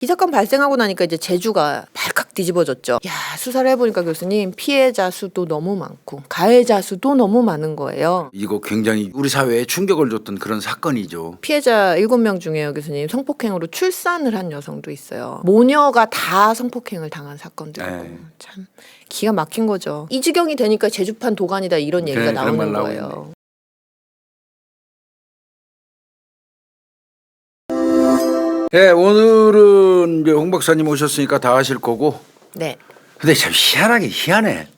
이 사건 발생하고 나니까 이제 제주가 발칵 뒤집어졌죠. 야, 수사를 해보니까 교수님 피해자 수도 너무 많고 가해자 수도 너무 많은 거예요. 이거 굉장히 우리 사회에 충격을 줬던 그런 사건이죠. 피해자 7명 중에요, 교수님. 성폭행으로 출산을 한 여성도 있어요. 모녀가 다 성폭행을 당한 사건도 있고. 네. 참 기가 막힌 거죠. 이 지경이 되니까 제주판 도가니다 이런 얘기가 그래, 그런 말 나오는 나오고 거예요. 네, 오늘은 이제 홍 박사님 오셨으니까 다 하실 거고. 네. 근데 참 희한해.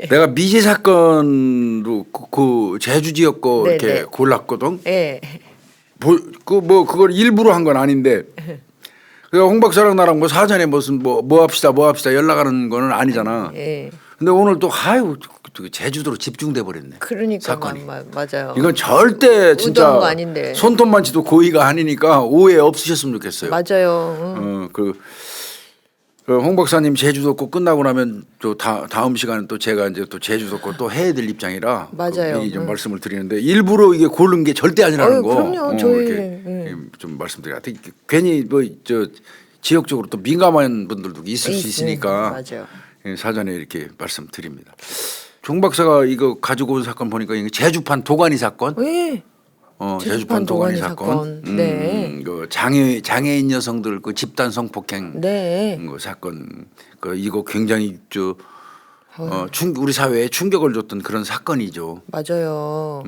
내가 미제 사건으로 그 제주 지역 거 네, 이렇게 네. 골랐거든. 예. 그걸 일부러 한 건 아닌데. 그러니까 홍 박사랑 나랑 뭐 사전에 무슨 뭐 합시다 연락하는 거는 아니잖아. 예. 근데 오늘 또 제주도로 집중돼 버렸네. 그러니까 사건이. 맞아요. 이건 절대 진짜 의도한 거 아닌데. 손톱만치도 고의가 아니니까 오해 없으셨으면 좋겠어요. 맞아요. 홍 박사님 제주도 거 끝나고 나면 또 다음 시간은 또 제가 이제 또 제주도 거 또 해야 될 입장이라 맞아요. 미리 좀 말씀을 드리는데 일부러 이게 고른 게 절대 아니라는 거. 그럼요. 저희 이렇게 좀 말씀드려요. 괜히 지역적으로 또 민감한 분들도 있을 수 있으니까 맞아요. 사전에 이렇게 말씀드립니다. 종 박사가 이거 가지고 온 사건 보니까 이게 제주판 도가니 사건. 예. 제주판 도가니 사건. 네. 그 장애인 여성들 그 집단 성폭행 네. 그 사건. 이거 굉장히 우리 사회에 충격을 줬던 그런 사건이죠. 맞아요.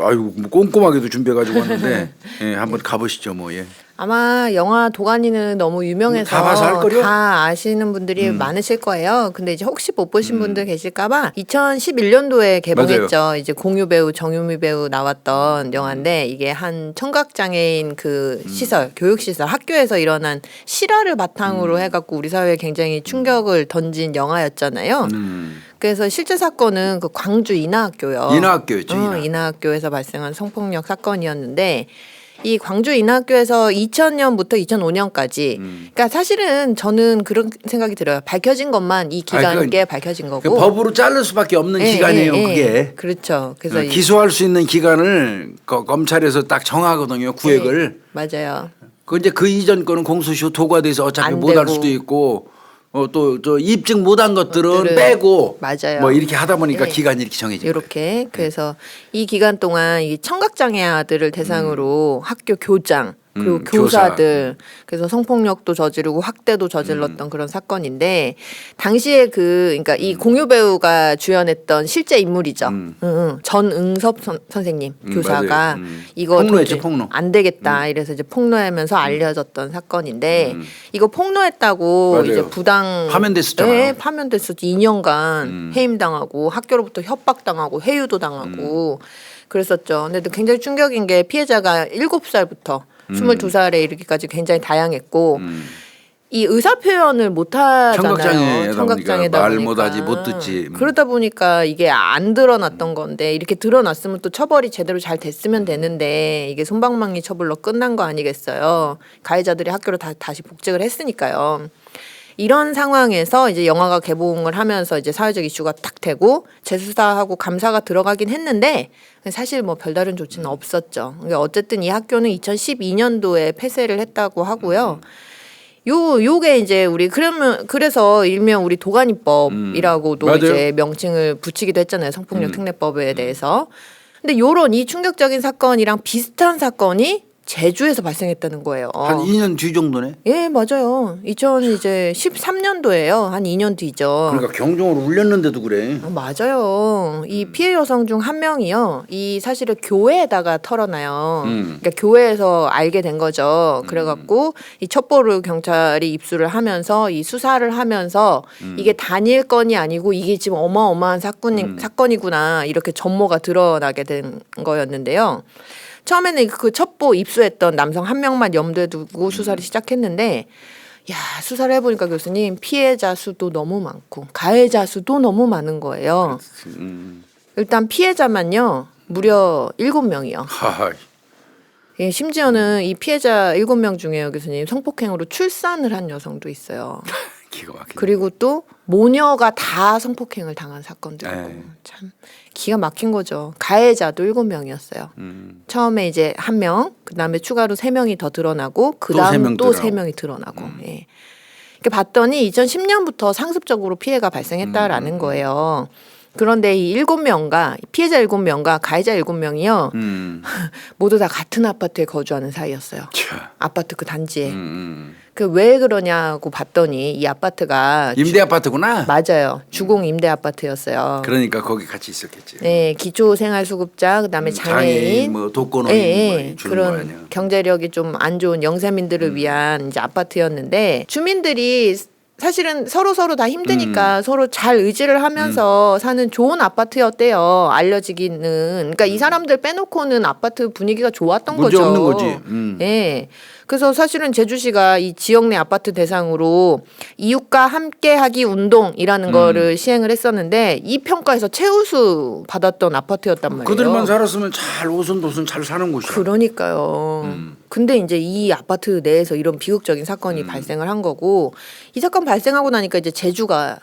아유 뭐 꼼꼼하게도 준비해 가지고 왔는데 예, 한번 가보시죠 뭐. 예. 아마 영화 도가니는 너무 유명해서 다 봐서 할 거요? 다 아시는 분들이 많으실 거예요. 근데 이제 혹시 못 보신 분들 계실까봐 2011년도에 개봉했죠. 맞아요. 이제 공유 배우 정유미 배우 나왔던 영화인데 이게 한 청각장애인 그 시설, 교육시설, 학교에서 일어난 실화를 바탕으로 해갖고 우리 사회에 굉장히 충격을 던진 영화였잖아요. 그래서 실제 사건은 그 광주 인하학교요. 인하학교였죠. 인하학교에서 발생한 성폭력 사건이었는데 이 광주 인하학교에서 2000년부터 2005년까지 그러니까 사실은 저는 그런 생각이 들어요. 밝혀진 것만 이 기간 꽤 밝혀진 거고 법으로 자를 수밖에 없는 기간이에요. 그게. 그렇죠. 그래서 기소할 수 있는 기간을 검찰에서 딱 정하거든요. 구획을. 맞아요. 이제 그 이전 거는 공소시효 도과돼서 어차피 안 못 할 되고. 수도 있고 또 입증 못한 것들은 빼고 맞아요. 뭐 이렇게 하다 보니까 네. 기간이 이렇게 정해진 거예요. 이렇게 그래서 이 기간 동안 이 청각장애 아들을 대상으로 학교 교장 그리고 교사들 그래서 성폭력도 저지르고 학대도 저질렀던 그런 사건인데 당시에 그러니까 이 공유 배우가 주연했던 실제 인물이죠. 전응섭 선생님 교사가 이거 폭로했죠, 도저히 폭로. 안 되겠다 이래서 이제 폭로하면서 알려졌던 사건인데 이거 폭로했다고 맞아요. 이제 부당 파면됐었잖아요. 네, 파면됐었죠. 2년간 해임당하고 학교로부터 협박당하고 해유도 당하고 그랬었죠. 근데 또 굉장히 충격인 게 피해자가 7살부터 22살에 이르기까지 굉장히 다양했고 이 의사 표현을 못 하잖아요. 청각장애다 말 못하지 못 듣지. 그러다 보니까 이게 안 드러났던 건데 이렇게 드러났으면 또 처벌이 제대로 잘 됐으면 되는데 이게 솜방망이 처벌로 끝난 거 아니겠어요. 가해자들이 학교로 다시 복직을 했으니까요. 이런 상황에서 이제 영화가 개봉을 하면서 이제 사회적 이슈가 딱 되고 재수사하고 감사가 들어가긴 했는데 사실 뭐 별다른 조치는 없었죠. 그러니까 어쨌든 이 학교는 2012년도에 폐쇄를 했다고 하고요. 요게 이제 우리 그래서 일명 우리 도가니법이라고도 맞아요. 이제 명칭을 붙이기도 했잖아요. 성폭력 특례법에 대해서. 근데 요런 이 충격적인 사건이랑 비슷한 사건이 제주에서 발생했다는 거예요. 한 2년 뒤 정도네. 예, 맞아요. 2013년도예요. 한 2년 뒤죠. 그러니까 경종을 울렸는데도 그래. 맞아요. 이 피해 여성 중 한 명이요. 이 사실을 교회에다가 털어놔요. 그러니까 교회에서 알게 된 거죠. 그래갖고 이 첩보를 경찰이 입수를 하면서 이 수사를 하면서 이게 단일 건이 아니고 이게 지금 어마어마한 사건이구나 이렇게 전모가 드러나게 된 거였는데요. 처음에는 그 첩보 입수했던 남성 한 명만 염두에 두고 수사를 시작했는데 야, 수사를 해보니까 교수님 피해자 수도 너무 많고 가해자 수도 너무 많은 거예요. 일단 피해자만요 무려 7명이요. 예, 심지어는 이 피해자 7명 중에요 교수님 성폭행으로 출산을 한 여성도 있어요. 기가 막히네. 그리고 또 모녀가 다 성폭행을 당한 사건도 있고 에이. 참 기가 막힌 거죠. 가해자도 7명이었어요. 처음에 이제 1명, 그다음에 추가로 3명이 더 드러나고 그다음 또 3명이 드러나고. 예. 이렇게 봤더니 2010년부터 상습적으로 피해가 발생했다라는 거예요. 그런데 이 7명과 피해자 7명과 가해자 7명이요. 모두 다 같은 아파트에 거주하는 사이였어요. 차. 아파트 그 단지에. 그 왜 그러냐고 봤더니 이 아파트가 임대 아파트구나. 맞아요. 주공 임대 아파트였어요. 그러니까 거기 같이 있었겠지. 네, 기초생활수급자, 그다음에 장애인, 뭐 독거노인 뭐 주는 거 아니야. 그런 경제력이 좀 안 좋은 영세민들을 위한 이제 아파트였는데 주민들이 사실은 서로 다 힘드니까 서로 잘 의지를 하면서 사는 좋은 아파트였대요. 알려지기는. 그러니까 이 사람들 빼놓고는 아파트 분위기가 좋았던 문제 거죠. 없는 거지. 예. 그래서 사실은 제주시가 이 지역 내 아파트 대상으로 이웃과 함께하기 운동이라는 거를 시행을 했었는데 이 평가에서 최우수 받았던 아파트였단 말이에요. 그들만 살았으면 잘 오순도순 잘 사는 곳이야. 그러니까요. 근데 이제 이 아파트 내에서 이런 비극적인 사건이 발생을 한 거고 이 사건 발생하고 나니까 이제 제주가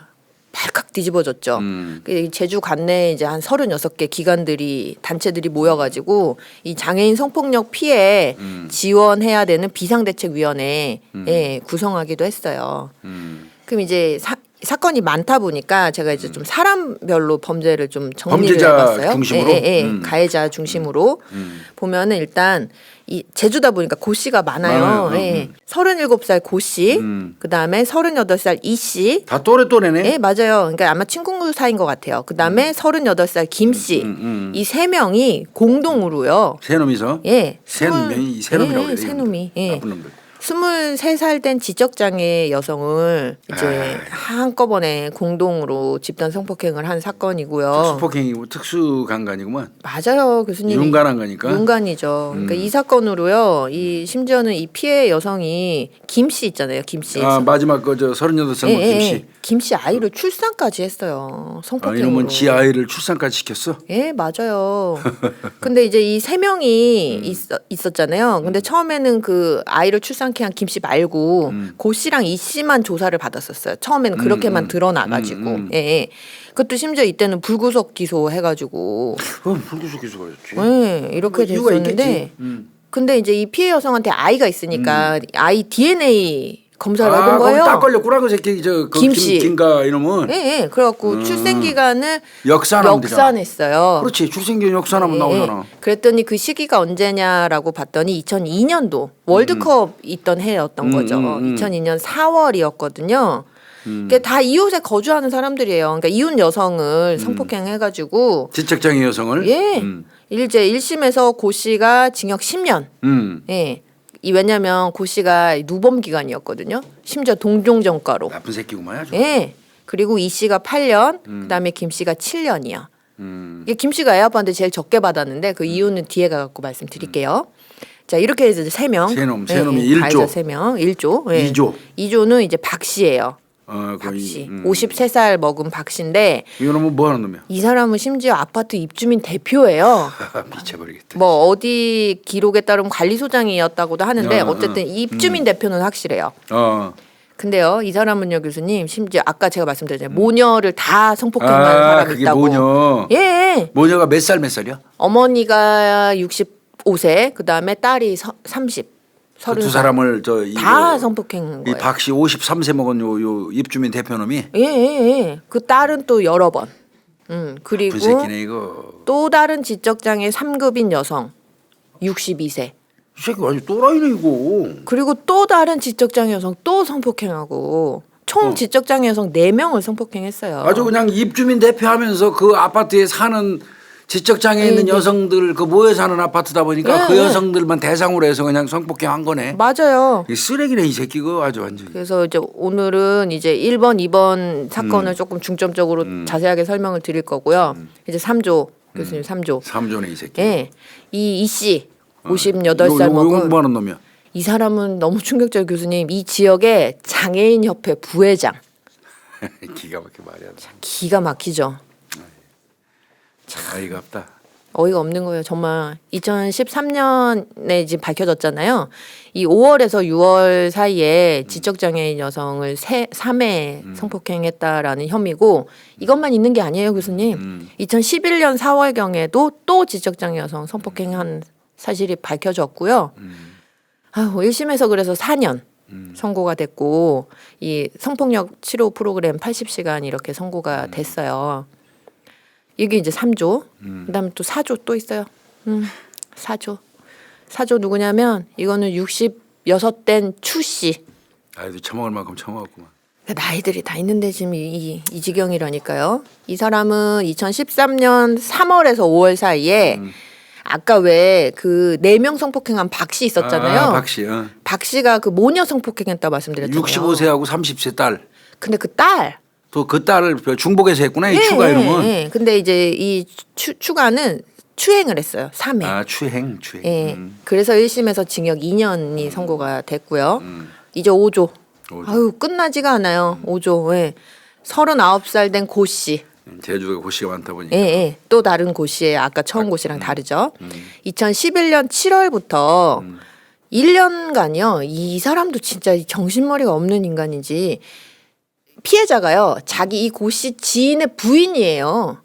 발칵 뒤집어졌죠. 그 제주 관내에 이제 한 36개 기관들이 단체들이 모여가지고 이 장애인 성폭력 피해 지원해야 되는 비상대책위원회 구성하기도 했어요. 그럼 이제 사건이 많다 보니까 제가 이제 좀 사람별로 범죄를 좀 정리를 범죄자 해봤어요. 중심으로? 가해자 중심으로 보면은 일단 이 제주다 보니까 고 씨가 많아요. 37살 고 씨, 그 다음에 38살 이 씨. 다 또래네. 예, 맞아요. 그러니까 아마 친구 사이인 것 같아요. 그 다음에 38살 김 씨. 이 3명이 공동으로요. 세 놈이서. 예. 세 놈이 세 놈이라고 그래요. 세 놈이. 예. 나쁜 놈들. 23살 된 지적장애 여성을 이제 한꺼번에 공동으로 집단 성폭행을 한 사건이고요. 특수폭행이고 특수강간이구만. 맞아요, 교수님. 윤간한 거니까. 윤간이죠. 그러니까 이 사건으로요. 이 심지어는 이 피해 여성이 김 씨 있잖아요. 김 씨. 아 마지막 그 저 38살 김씨. 김 씨 아이를 출산까지 했어요. 성폭행으로. 이놈은 지 아이를 출산까지 시켰어. 예, 맞아요. 근데 이제 이 3명이 있었잖아요. 근데 처음에는 그 아이를 출산케 한 김 씨 말고 고 씨랑 이 씨만 조사를 받았었어요. 처음에는 그렇게만 드러나가지고. 예. 그것도 심지어 이때는 불구속 기소해가지고. 불구속 기소가였지. 예, 이렇게 뭐 이유가 됐었는데. 있겠지. 근데 이제 이 피해 여성한테 아이가 있으니까 아이 DNA 검사를 해본 거예요. 거기 딱 걸렸구나 그 새끼 김씨. 김가 이놈은. 예. 그래갖고 출생 기간을 역산하면 역산했어요. 그렇지 출생기간 역산하면 나오잖아. 그랬더니 그 시기가 언제냐라고 봤더니 2002년도 월드컵 있던 해였던 거죠. 2002년 4월이었거든요. 그게 다 이웃에 거주하는 사람들이에요. 그러니까 이웃 여성을 성폭행해가지고 지적장애 여성을. 이제 1심에서 고 씨가 징역 10년. 예. 왜냐면 고 씨가 누범 기간이었거든요. 심지어 동종전과로. 나쁜 새끼구만 아주. 예. 그리고 이 씨가 8년, 그다음에 김 씨가 7년이야. 이게 김 씨가 애 아빠한테 제일 적게 받았는데 그 이유는 뒤에 가갖고 말씀드릴게요. 자 이렇게 해서 3명. 세 놈이 1조. 3명, 1조. 예. 2조. 2조는 이제 박 씨예요. 박 거기, 씨. 53살 먹은 박 씨인데 이놈은 뭐 하는 놈이야? 이 사람은 심지어 아파트 입주민 대표예요. 미쳐버리겠다. 뭐 어디 기록에 따르면 관리소장이었다고도 하는데 어쨌든 입주민 대표는 확실해요. 근데요, 이 사람은요, 교수님, 심지어 아까 제가 말씀드렸잖아요. 모녀를 다 성폭행한 사람이 그게 있다고. 모녀. 예. 모녀가 몇 살이야? 어머니가 65세, 그 다음에 딸이 30, 그 30. 두 사람을 다 성폭행한 거예요. 이 박 씨 53세 먹은 요 입주민 대표놈이. 예. 그 딸은 또 여러 번. 그리고 새끼네 이거. 또 다른 지적장애 3급인 여성 62세. 이 새끼 완전 또라이네 이거. 그리고 또 다른 지적장애 여성 또 성폭행하고 총 지적장애 여성 4명을 성폭행했어요. 아주 그냥 입주민 대표하면서 그 아파트에 사는 지적장애 있는 여성들 그 모여 사는 아파트다 보니까 그 여성들만 대상으로 해서 그냥 성폭행한 거네. 맞아요. 이 쓰레기네 이 새끼 그 아주 완전. 그래서 이제 오늘은 이제 1번, 2번 사건을 조금 중점적으로 자세하게 설명을 드릴 거고요. 이제 3조 교수님 3조. 3조네 이 새끼. 예. 이 씨 58살 먹은 뭐 하는 놈이야? 이 사람은 너무 충격적이에요, 교수님. 이 지역의 장애인 협회 부회장. 기가 막히게 말이야. 기가 막히죠. 어이가 없다. 어이가 없는 거예요. 정말 2013년에 이제 밝혀졌잖아요. 이 5월에서 6월 사이에 지적장애인 여성을 3회 성폭행했다라는 혐의고 이것만 있는 게 아니에요, 교수님. 2011년 4월경에도 또 지적장애 여성 성폭행한 사실이 밝혀졌고요. 아유, 1심에서 그래서 4년 선고가 됐고 이 성폭력 치료 프로그램 80시간 이렇게 선고가 됐어요. 이게 이제 3조. 그다음에 또 4조 또 있어요. 4조. 4조 누구냐면 이거는 66된 추 씨. 아이도 처먹을 만큼 처먹었구만. 나이들이 다 있는데 지금 이 지경이라니까요. 이 사람은 2013년 3월에서 5월 사이에 아까 왜 그 4명 성폭행한 박 씨 있었잖아요. 박 씨. 박 씨가 그 모녀 성폭행했다 말씀드렸잖아요. 65세하고 30세 딸. 근데 그 딸. 또 그 딸을 중복해서 했구나. 이 추가 이름은. 예. 근데 이제 이 추가는 추행을 했어요. 3회. 아, 추행. 예. 그래서 1심에서 징역 2년이 선고가 됐고요. 이제 5조. 아유, 끝나지가 않아요. 5조. 예. 39살 된 고 씨. 제주도가 고시가 많다 보니까. 예. 또 다른 고 씨예요. 아까 처음 고 씨랑 다르죠. 2011년 7월부터 1년간요. 이 사람도 진짜 정신머리가 없는 인간인지 피해자가요. 자기 이 고 씨 지인의 부인이에요.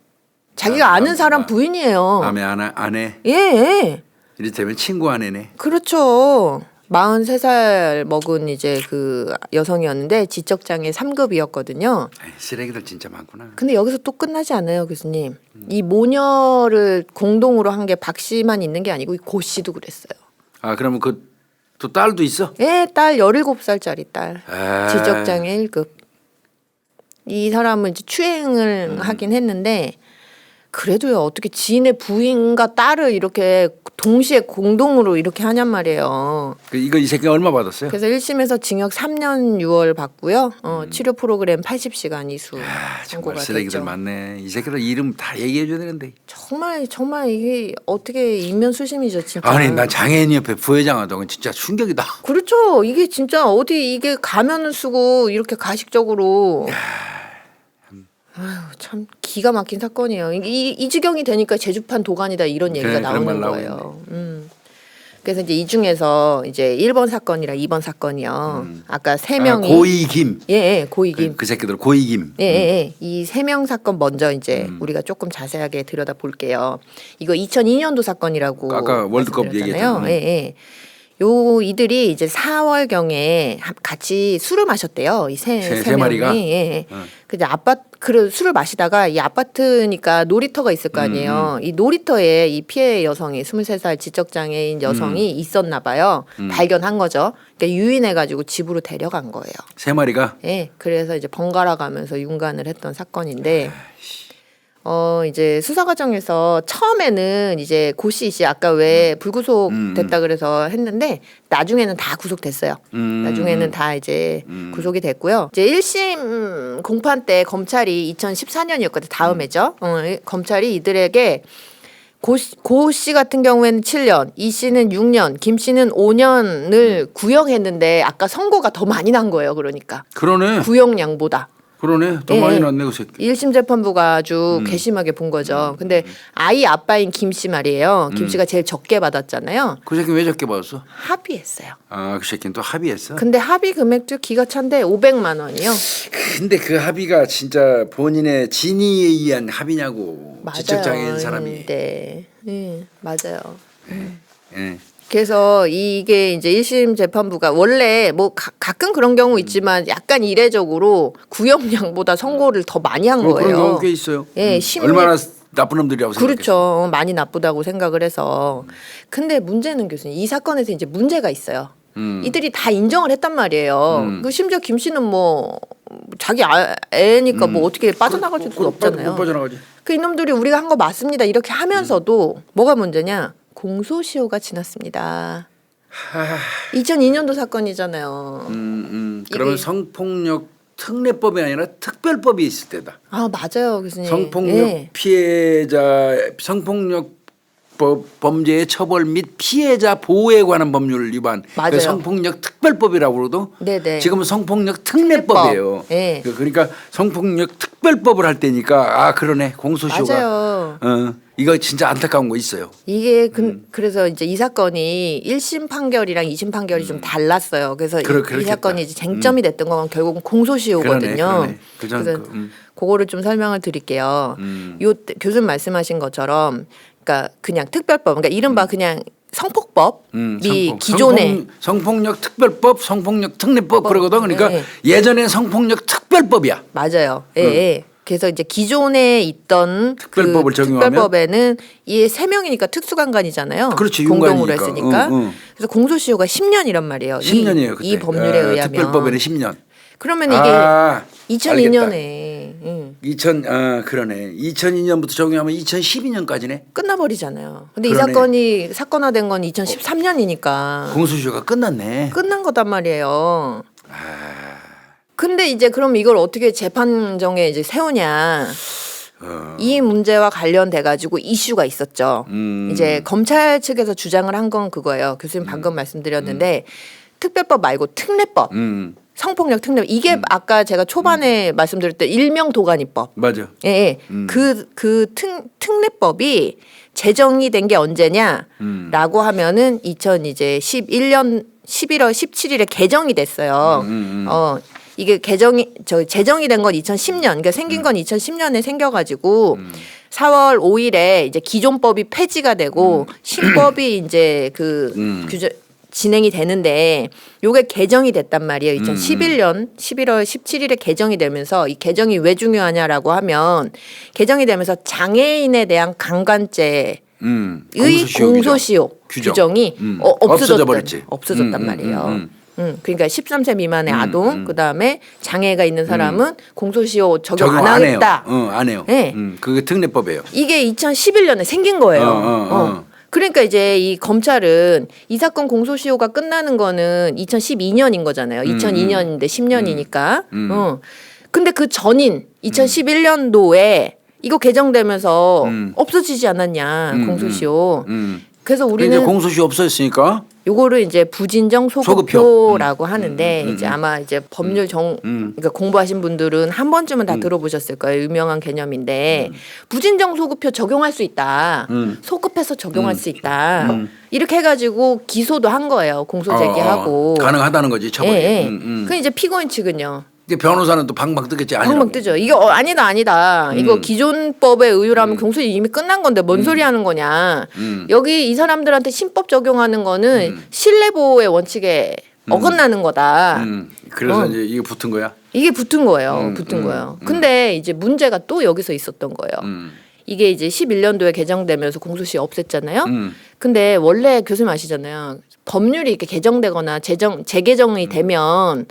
자기가 아는 사람 부인이에요. 남의 아내. 예. 이를테면 친구 아내네. 그렇죠. 43살 먹은 이제 그 여성이었는데 지적장애 3급이었거든요. 쓰레기들 진짜 많구나. 근데 여기서 또 끝나지 않아요, 교수님. 이 모녀를 공동으로 한 게 박 씨만 있는 게 아니고 이 고 씨도 그랬어요. 아, 그러면 그 또 딸도 있어? 예, 딸 17살짜리 딸. 아. 지적장애 1급. 이 사람은 이제 추행을 하긴 했는데 그래도요 어떻게 지인의 부인과 딸을 이렇게 동시에 공동으로 이렇게 하냔 말이에요. 이거 이 새끼 얼마 받았어요? 그래서 1심에서 징역 3년 6월 받고요. 치료 프로그램 80시간 이수 선고가 정말 쓰레기들 됐죠. 많네. 이 새끼들 이름 다 얘기해 줘야 되는데. 정말 이게 어떻게 인면수심이죠 진짜. 아니 나 장애인협회 부회장하다가 진짜 충격이다. 그렇죠. 이게 진짜 어디 이게 가면을 쓰고 이렇게 가식적으로. 아유 참 기가 막힌 사건이에요. 이 지경이 되니까 제주판 도가니다 이런 얘기가 그래, 그런 말 나오는 거예요. 그래서 이제 이 중에서 이제 1번 사건이랑 2번 사건이요. 아까 3명이 고이김. 예, 고이김. 그 새끼들 고이김. 예. 이 3명 사건 먼저 이제 우리가 조금 자세하게 들여다 볼게요. 이거 2002년도 사건이라고 아까 월드컵 말씀드렸잖아요. 얘기했잖아요. 예. 이들이 이제 4월경에 같이 술을 마셨대요. 이 세 마리가? 명이. 예. 근데 술을 마시다가 이 아파트니까 놀이터가 있을 거 아니에요. 이 놀이터에 이 피해 여성이 23살 지적장애인 여성이 있었나 봐요. 발견한 거죠. 그러니까 유인해가지고 집으로 데려간 거예요. 3마리가? 예. 그래서 이제 번갈아 가면서 윤관을 했던 사건인데 이제 수사 과정에서 처음에는 이제 고씨 씨 아까 왜 불구속 됐다 그래서 했는데 나중에는 다 구속됐어요. 나중에는 다 이제 구속이 됐고요. 이제 1심 공판 때 검찰이 2014년이었거든요. 다음해죠. 검찰이 이들에게 고 씨 같은 경우에는 7년, 이 씨는 6년, 김 씨는 5년을 구형했는데 아까 선고가 더 많이 난 거예요. 그러니까 그러네. 구형량보다. 그러네. 더 많이 났네 그 새끼. 1심 재판부가 아주 괘씸하게 본 거죠. 근데 아이 아빠인 김 씨 말이에요. 김 씨가 제일 적게 받았잖아요. 그 새끼 왜 적게 받았어? 합의했어요. 아, 그 새끼는 또 합의했어? 근데 합의 금액도 기가 찬데 500만 원이요. 근데 그 합의가 진짜 본인의 진의에 의한 합의냐고. 맞아요. 지적장애인 사람이. 네, 맞아요. 예. 그래서 이게 이제 1심 재판부가 원래 뭐 가끔 그런 경우 있지만 약간 이례적으로 구형량보다 선고를 더 많이 한 거예요. 그런 경우 꽤 있어요. 예, 얼마나 나쁜 놈들이라고 생각했어. 그렇죠. 많이 나쁘다고 생각을 해서. 근but 문제는 교수님 이 사건에서 이제 문제가 있어요. 이들이 다 인정을 했단 말이에요. 그 심지어 김 씨는 뭐 자기 애니까 뭐 어떻게 빠져나갈 수도 없잖아요. 못 빠져나가지. 그 이놈들이 우리가 한 거 맞습니다. 이렇게 하면서도 뭐가 문제냐? 공소시효가 지났습니다. 2002년도 사건이잖아요. 그러면 이게- 성폭력 특례법이 아니라 특별법이 있을 때다. 아 맞아요, 교수님. 성폭력 예. 피해자 성폭력 범죄의 처벌 및 피해자 보호에 관한 법률 위반. 맞아요. 그러니까 성폭력 특별법이라고 그러도 네네. 지금은 성폭력 특례법이에요. 예. 그러니까 성폭력 특별법을 할 때니까 아 그러네 공소시효가. 맞아요. 이거 진짜 안타까운 거 있어요. 이게 그래서 이제 이 사건이 1심 판결이랑 2심 판결이 좀 달랐어요. 그래서 이 그렇겠다. 사건이 이제 쟁점이 됐던 건 결국은 공소시효거든요. 그러네. 그래서 그거를 좀 설명을 드릴게요. 요 교수님 말씀하신 것처럼 그러니까 그냥 특별법, 그러니까 이른바 그냥 성폭법이 기존에 성폭력 특별법, 성폭력 특례법 그러거든. 그러니까 네. 예전에 성폭력 특별법이야. 맞아요. 예. 예. 그래서 이제 기존에 있던 특별법을 적용하면? 특별법에는 이 세 명이니까 특수강간이잖아요. 그렇지, 공동으로 윤곽이니까. 했으니까. 그래서 공소시효가 10년이란 말이에요. 10년이에요. 그때. 이 법률에 의하면. 특별법에는 10년. 그러면 이게 아, 2002년에 2002년부터 적용하면 2012년까지네. 끝나버리잖아요. 근데 이 그러네. 사건이 사건화된 건 2013년이니까 공소시효가 끝났네. 끝난 거단 말이에요. 근데 이제 그럼 이걸 어떻게 재판정에 이제 세우냐? 이 문제와 관련돼 가지고 이슈가 있었죠. 이제 검찰 측에서 주장을 한 건 그거예요. 교수님 방금 말씀드렸는데 특별법 말고 특례법. 성폭력 특례 이게 아까 제가 초반에 말씀드렸던 일명 도가니법. 맞아. 예, 그 특례법이 제정이 된 게 언제냐라고 하면은 2011년 11월 17일에 개정이 됐어요. 이게 제정이 된 건 2010년, 그러니까 생긴 건 2010년에 생겨가지고 4월 5일에 이제 기존법이 폐지가 되고 신법이 이제 규정 진행이 되는데 요게 개정이 됐단 말이에요. 2011년 11월 17일에 개정이 되면서 이 개정이 왜 중요하냐라고 하면 개정이 되면서 장애인에 대한 강간죄의 공소시효 규정이 없어졌단 말이에요. 그러니까 13세 미만의 아동, 그다음에 장애가 있는 사람은 공소시효 적용 안 하겠다. 안 해요. 네. 그게 특례법이에요. 이게 2011년에 생긴 거예요. 그러니까 이제 이 검찰은 이 사건 공소시효가 끝나는 거는 2012년인 거잖아요. 2002년인데 10년이니까. 근데 그 전인 2011년도에 이거 개정되면서 없어지지 않았냐 공소시효. 그래서 우리는 공소시효 없어졌으니까 요거를 이제 부진정 소급표라고 하는데 이제 아마 이제 법률 그러니까 공부하신 분들은 한 번쯤은 다 들어보셨을 거예요. 유명한 개념인데 부진정 소급표 적용할 수 있다. 소급해서 적용할 수 있다. 이렇게 해가지고 기소도 한 거예요. 공소 제기하고 가능하다는 거지 처벌이. 예. 그 이제 피고인 측은요. 변호사는 또 방방 뜨겠지. 방방 뜨죠. 이게 아니다. 이거 기존법에 의유라면 공소시 이미 끝난 건데 뭔 소리 하는 거냐. 여기 이 사람들한테 신법 적용하는 거는 신뢰보호의 원칙에 어긋나는 거다. 그래서 이제 이게 붙은 거야. 이게 붙은 거예요. 근데 이제 문제가 또 여기서 있었던 거예요. 이게 이제 11년도에 개정되면서 공소시 없앴잖아요. 근데 원래 교수님 아시잖아요. 법률이 이렇게 개정되거나 재개정이 되면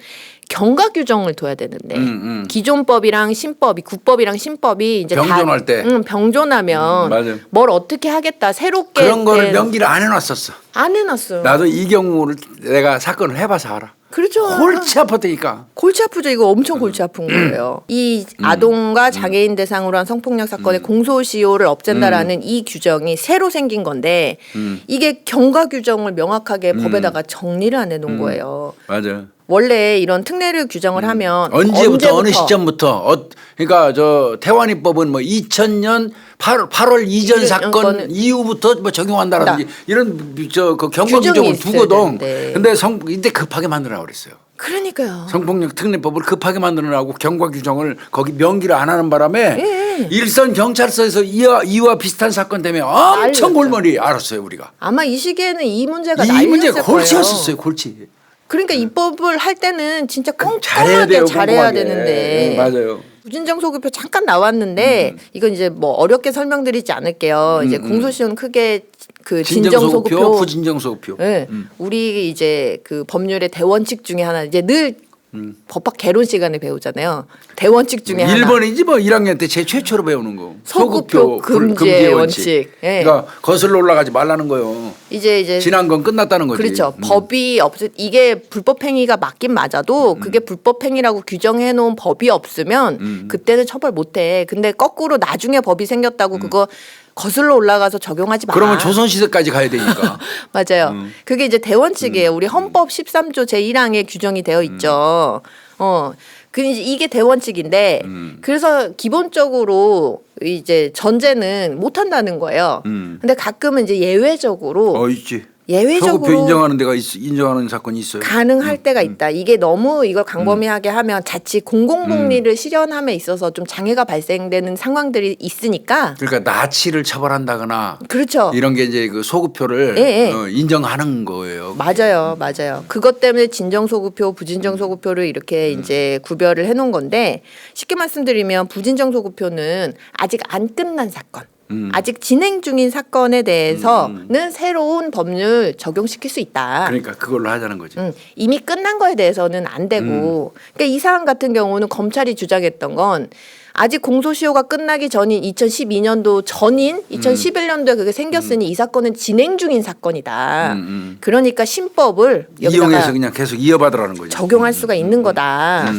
경과 규정을 둬야 되는데 기존법이랑 신법이 국법이랑 신법이 이제 병존할 때 병존하면 뭘 어떻게 하겠다 새롭게 그런 거를 명기를 안 해놨었어. 안 해놨어요. 나도 이 경우를 내가 사건을 해봐서 알아. 그렇죠. 골치 아팠다니까. 골치 아프죠. 이거 엄청 골치 아픈 거예요. 이 아동과 장애인 대상으로 한 성폭력 사건의 공소시효를 없앤다라는 이 규정이 새로 생긴 건데 이게 경과 규정을 명확하게 법에다가 정리를 안 해놓은 거예요. 맞아. 원래 이런 특례를 규정을 하면 언제부터 어느 시점부터 그러니까 저 태완이법은 뭐 2000년 8월 이전 사건 이후부터 뭐 적용한다라든지 이런 그 경고 규정을 두거든. 근데 이때 급하게 만들라고 그랬어요. 그러니까요. 성폭력 특례법을 급하게 만들어라고 경과 규정을 거기 명기를 안 하는 바람에 일선 경찰서에서 이와 비슷한 사건 때문에 엄청 골머리 알았어요 우리가. 아마 이 시기에는 이 문제가 이 문제 거예요. 골치였었어요 골치. 그러니까 입법을 할 때는 진짜 잘해야 돼요, 잘해야 되는데. 맞아요. 부진정 소급표 잠깐 나왔는데 이건 이제 뭐 어렵게 설명드리지 않을게요. 이제 공소시효는 크게 그 진정 소급표, 부진정 소급표. 네. 우리 이제 그 법률의 대원칙 중에 하나 이제 늘 법학 개론 시간에 배우잖아요. 대원칙 중에 하나. 1번이지 뭐 1학년 때 제 최초로 배우는 거. 소급표 금지의 원칙. 네. 그러니까 거슬러 올라가지 말라는 거요. 이제 지난 건 끝났다는 거지. 그렇죠. 법이 이게 불법 행위가 맞긴 맞아도 그게 불법 행위라고 규정해 놓은 법이 없으면 그때는 처벌 못 해. 근데 거꾸로 나중에 법이 생겼다고 그거 거슬러 올라가서 적용하지 마. 그러면 조선시대까지 가야 되니까. 맞아요. 그게 이제 대원칙이에요. 우리 헌법 13조 제1항에 규정이 되어 있죠. 그 이제 이게 대원칙인데 그래서 기본적으로 이제 전제는 못 한다는 거예요. 근데 가끔은 이제 예외적으로 있지. 예외적으로 소급표 인정하는 데가 인정하는 사건이 있어요. 가능할 때가 있다. 이게 너무 이걸 광범위하게 하면 자칫 공공복리를 실현함에 있어서 좀 장애가 발생되는 상황들이 있으니까. 그러니까 나치를 처벌한다거나 그렇죠. 이런 게 이제 그 소급표를 예. 인정하는 거예요. 맞아요. 그것 때문에 진정소급표, 부진정소급표를 이렇게 이제 구별을 해놓은 건데 쉽게 말씀드리면 부진정소급표는 아직 안 끝난 사건. 아직 진행 중인 사건에 대해서는 새로운 법률 적용시킬 수 있다. 그러니까 그걸로 하자는 거지. 이미 끝난 거에 대해서는 안 되고 그러니까 이 사안 같은 경우는 검찰이 주장했던 건 아직 공소시효가 끝나기 전인 2012년도 전인 2011년도에 그게 생겼으니 이 사건은 진행 중인 사건이다. 그러니까 신법을 이용해서 여기다가 그냥 계속 이어받으라는 거죠. 적용할 수가 있는 거다.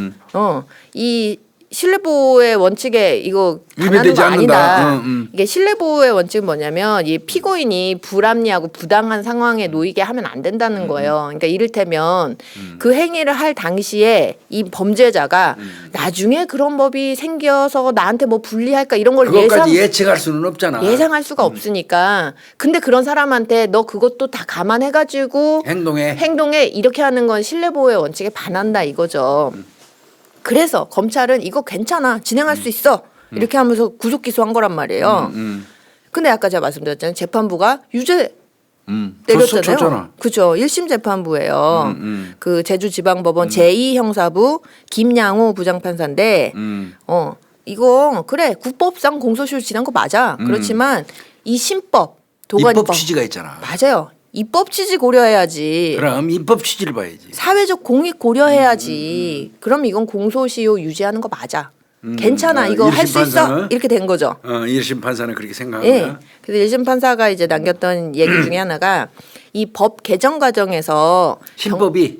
이 신뢰보호의 원칙에 이거 반하는 위배되지 거 아니다. 않는다. 이게 신뢰보호의 원칙은 뭐냐면 이 피고인이 불합리하고 부당한 상황에 놓이게 하면 안 된다는 거예요. 그러니까 이를테면 그 행위를 할 당시에 이 범죄자가 나중에 그런 법이 생겨서 나한테 뭐 불리할까 이런 걸 그것까지 예측할 수는 없잖아. 예상할 수가 없으니까. 근데 그런 사람한테 너 그것도 다 감안해가지고 행동에 이렇게 하는 건 신뢰보호의 원칙에 반한다 이거죠. 그래서 검찰은 이거 괜찮아 진행할 수 있어 이렇게 하면서 구속 기소한 거란 말이에요. 근데 아까 제가 말씀드렸잖아요. 재판부가 유죄 내렸잖아요. 그죠. 1심 재판부예요. 그 제주지방법원 제2형사부 김양호 부장판사인데 이거 그래 국법상 공소시효 지난 거 맞아. 그렇지만 이 신법 도관이법 입법 취지가 있잖아. 맞아요. 입법 취지 고려해야지. 그럼 입법 취지를 봐야지. 사회적 공익 고려해야지. 그럼 이건 공소시효 유지하는 거 맞아. 괜찮아. 이거 할 수 있어. 이렇게 된 거죠. 1심 판사는 그렇게 생각합니다. 예. 그래서 1심 판사가 이제 남겼던 얘기 중에 하나가 이 법 개정 과정에서 신법이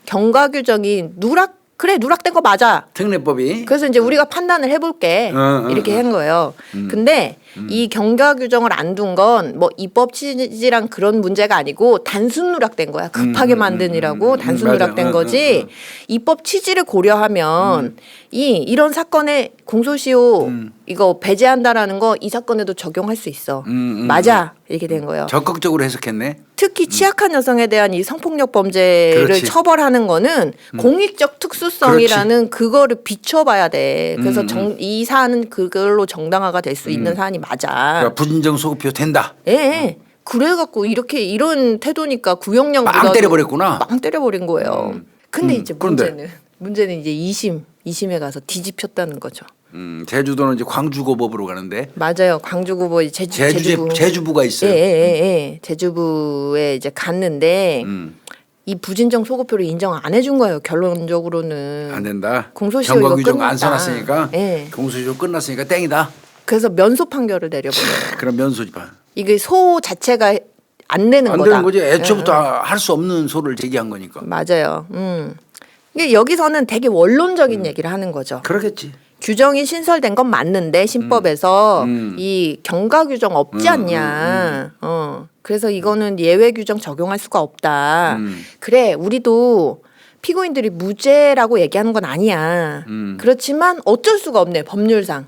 경과 규정이 누락된 거 맞아. 특례법이. 그래서 이제 우리가 판단을 해볼게. 이렇게 한 거예요. 근데 이 경과 규정을 안 둔 건 뭐 입법 취지랑 그런 문제가 아니고 단순 누락된 거야. 급하게 만드느라고 단순 누락된 거지. 입법 취지를 고려하면 이런 사건에 공소시효 이거 배제한다라는 거 이 사건에도 적용할 수 있어. 맞아. 이렇게 된 거예요. 적극적으로 해석했네. 특히 취약한 여성에 대한 이 성폭력 범죄를 그렇지. 처벌하는 거는 공익적 특수성이라는 그거를 비춰봐야 돼. 그래서 이 사안은 그걸로 정당화가 될 수 있는 사안이 맞아. 그러니까 부진정 소급표 된다. 예. 그래갖고 이런 태도니까 구형량 빵 때려버렸구나. 빵 때려버린 거예요. 근데 이제 문제는 이제 2심에 가서 뒤집혔다는 거죠. 제주도는 이제 광주고법으로 가는데. 맞아요. 광주고법 제주부가 있어요. 제주부에 이제 갔는데 이 부진정 소급표를 인정 안 해준 거예요. 결론적으로는 안 된다. 공소시효 경과 이거 규정 끝났다. 안 써놨으니까 예. 공소시효 끝났으니까 땡이다. 그래서 면소 판결을 내려버려요. 그럼 면소지 봐. 이게 소 자체가 안 되는 안 거다. 되는 거지. 애초부터 할 수 없는 소를 제기한 거니까. 맞아요. 이게 여기서는 되게 원론적인 얘기를 하는 거죠. 그러겠지. 규정이 신설된 건 맞는데 신법에서 이 경과 규정 없지 않냐. 그래서 이거는 예외 규정 적용할 수가 없다. 그래 우리도 피고인들이 무죄라고 얘기하는 건 아니야. 그렇지만 어쩔 수가 없네 법률상.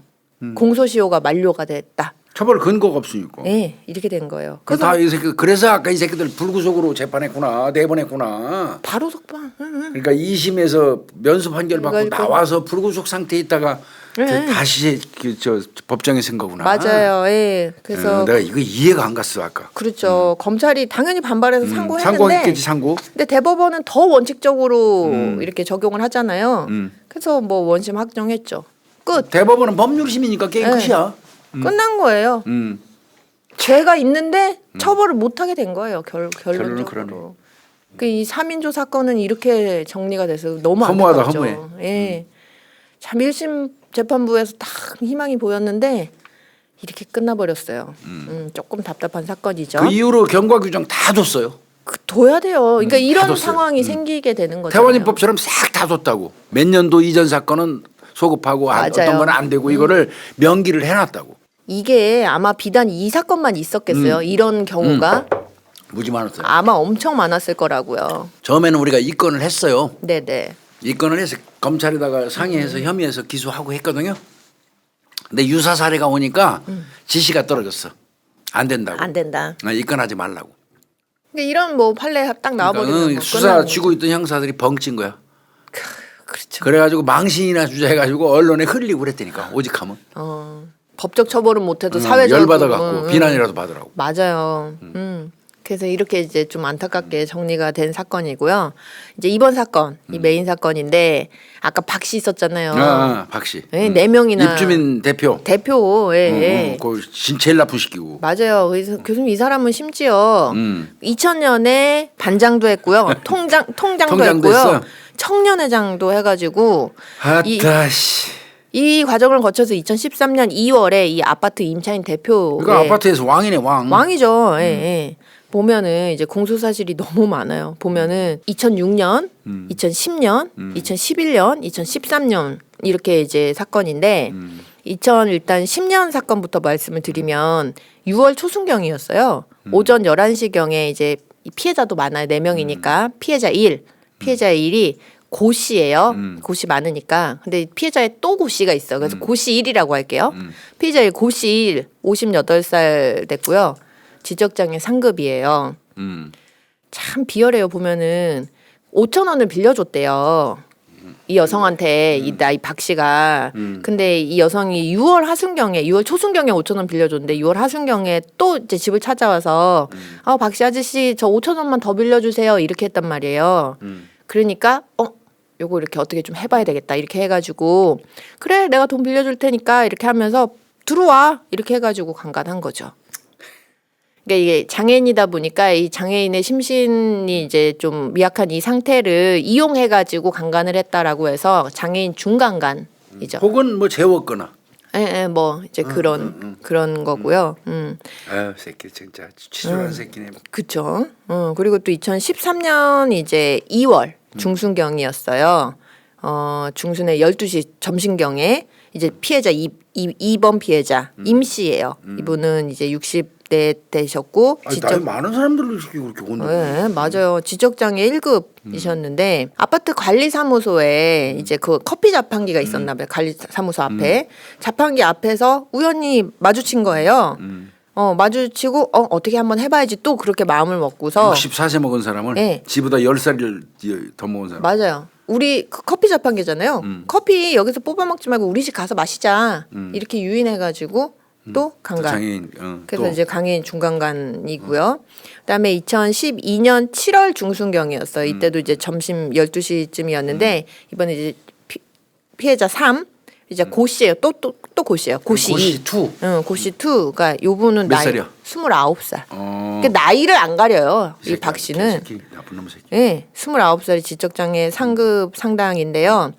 공소시효가 만료가 됐다. 처벌 근거가 없으니까. 네, 이렇게 된 거예요. 그래서 아까 이 새끼들 불구속으로 재판했구나, 내보냈구나. 바로 석방. 그러니까 2심에서 면소 판결 받고 나와서 불구속 상태에 있다가 다시 저 법정에 쓴 거구나. 맞아요. 예. 그래서 내가 이거 이해가 안 갔어 아까. 그렇죠. 검찰이 당연히 반발해서 상고했는데. 상고했겠지 상고. 근데 대법원은 더 원칙적으로 이렇게 적용을 하잖아요. 그래서 뭐 원심 확정했죠. 끝. 대법원은 법률심이니까 게임 끝이야. 끝난 거예요. 죄가 있는데 처벌을 못 하게 된 거예요. 결론적으로. 그 이 3인조 사건은 이렇게 정리가 돼서 너무 안타깝죠. 허무해. 예. 참 1심 재판부에서 딱 희망이 보였는데 이렇게 끝나버렸어요. 조금 답답한 사건이죠. 그 이후로 경과 규정 다 뒀어요. 둬야 돼요. 그러니까 이런 상황이 생기게 되는 거죠. 태완이법처럼 싹 다 뒀다고. 몇 년도 이전 사건은 소급하고 어떤 건 안 되고 이거를 명기를 해놨다고. 이게 아마 비단 이 사건만 있었겠어요. 이런 경우가 무지 많았어요. 아마 엄청 많았을 거라고요. 처음에는 우리가 입건을 했어요. 네네. 입건을 해서 검찰에다가 상의해서 혐의해서 기소하고 했거든요. 근데 유사 사례가 오니까 지시가 떨어졌어. 안 된다고. 안 된다. 입건하지 말라고. 근데 이런 뭐 판례 딱 나와버리면 그러니까, 뭐 수사 끝나는 쥐고 있던 형사들이 벙찐 거야. 그렇죠. 그래가지고 망신이나 주자해가지고 언론에 흘리고 그랬다니까. 오직하면. 법적 처벌은 못해도 사회적 열받아갖고 비난이라도 받으라고. 맞아요. 그래서 이렇게 이제 좀 안타깝게 정리가 된 사건이고요. 이제 이번 사건, 이 메인 사건인데 아까 박 씨 있었잖아요. 박 씨. 네, 4명이나 입주민 대표. 예. 그 제일 나쁜 시키고. 맞아요. 그래서 교수님 이 사람은 심지어 2000년에 반장도 했고요. 통장도 했고요. 했어요. 청년회장도 해가지고 아따씨. 이 과정을 거쳐서 2013년 2월에 이 아파트 임차인 대표 그러니까 아파트에서 왕이네 왕. 왕이죠. 예. 보면은 이제 공소 사실이 너무 많아요. 보면은 2006년, 2010년, 2011년, 2013년 이렇게 이제 사건인데 일단 10년 사건부터 말씀을 드리면 6월 초순경이었어요. 오전 11시경에 이제 피해자도 많아요. 4명이니까 피해자 1, 피해자 1이 고 씨예요. 고 씨 많으니까. 근데 피해자의 또 고 씨가 있어. 그래서 고 씨 1이라고 할게요. 피해자의 고 씨 1, 58살 됐고요. 지적장애 상급이에요. 참 비열해요. 보면은 5천 원을 빌려줬대요. 이 여성한테 이 박 씨가. 근데 이 여성이 6월 하순경에 6월 초순경에 5천 원 빌려줬는데 6월 하순경에 또 이제 집을 찾아와서 박 씨 아저씨 저 5천 원만 더 빌려주세요. 이렇게 했단 말이에요. 그러니까 요거 이렇게 어떻게 좀 해봐야 되겠다 이렇게 해가지고 그래 내가 돈 빌려줄 테니까 이렇게 하면서 들어와 이렇게 해가지고 강간한 거죠. 그러니까 이게 장애인이다 보니까 이 장애인의 심신이 이제 좀 미약한 이 상태를 이용해가지고 강간을 했다라고 해서 장애인 중강간이죠. 혹은 뭐 재웠거나. 예, 뭐 이제 그런 거고요. 아유 새끼 진짜 치졸한 새끼네. 그렇죠. 그리고 또 2013년 이제 2월 중순경이었어요. 중순에 12시 점심경에 이제 피해자 2번 피해자 임 씨예요. 이분은 이제 60대 되셨고 나이 많은 사람들을 그렇게 건드려. 네, 맞아요. 지적장애 1급이셨는데 아파트 관리사무소에 이제 그 커피 자판기가 있었나 봐요. 관리사무소 앞에 자판기 앞에서 우연히 마주친 거예요. 마주치고 어떻게 한번 해봐야지 또 그렇게 마음을 먹고서 64세 먹은 사람을 네. 지보다 10살을 더 먹은 사람. 맞아요. 우리 그 커피 자판기잖아요. 커피 여기서 뽑아 먹지 말고 우리 집 가서 마시자. 이렇게 유인해가지고 또 강간. 장애인. 그래서 이제 장애인 중강간이고요. 그다음에 2012년 7월 중순경이었어요. 이때도 이제 점심 12시쯤이었는데 이번에 이제 피해자 3 이제 고 씨예요. 또 고 씨예요. 고씨 2. 고씨 2가 요분은 몇 나이 살이야? 29살. 그러니까 나이를 안 가려요. 이 박 씨는. 나쁜 놈 새끼. 네, 29살이 지적장애 상급 상당인데요.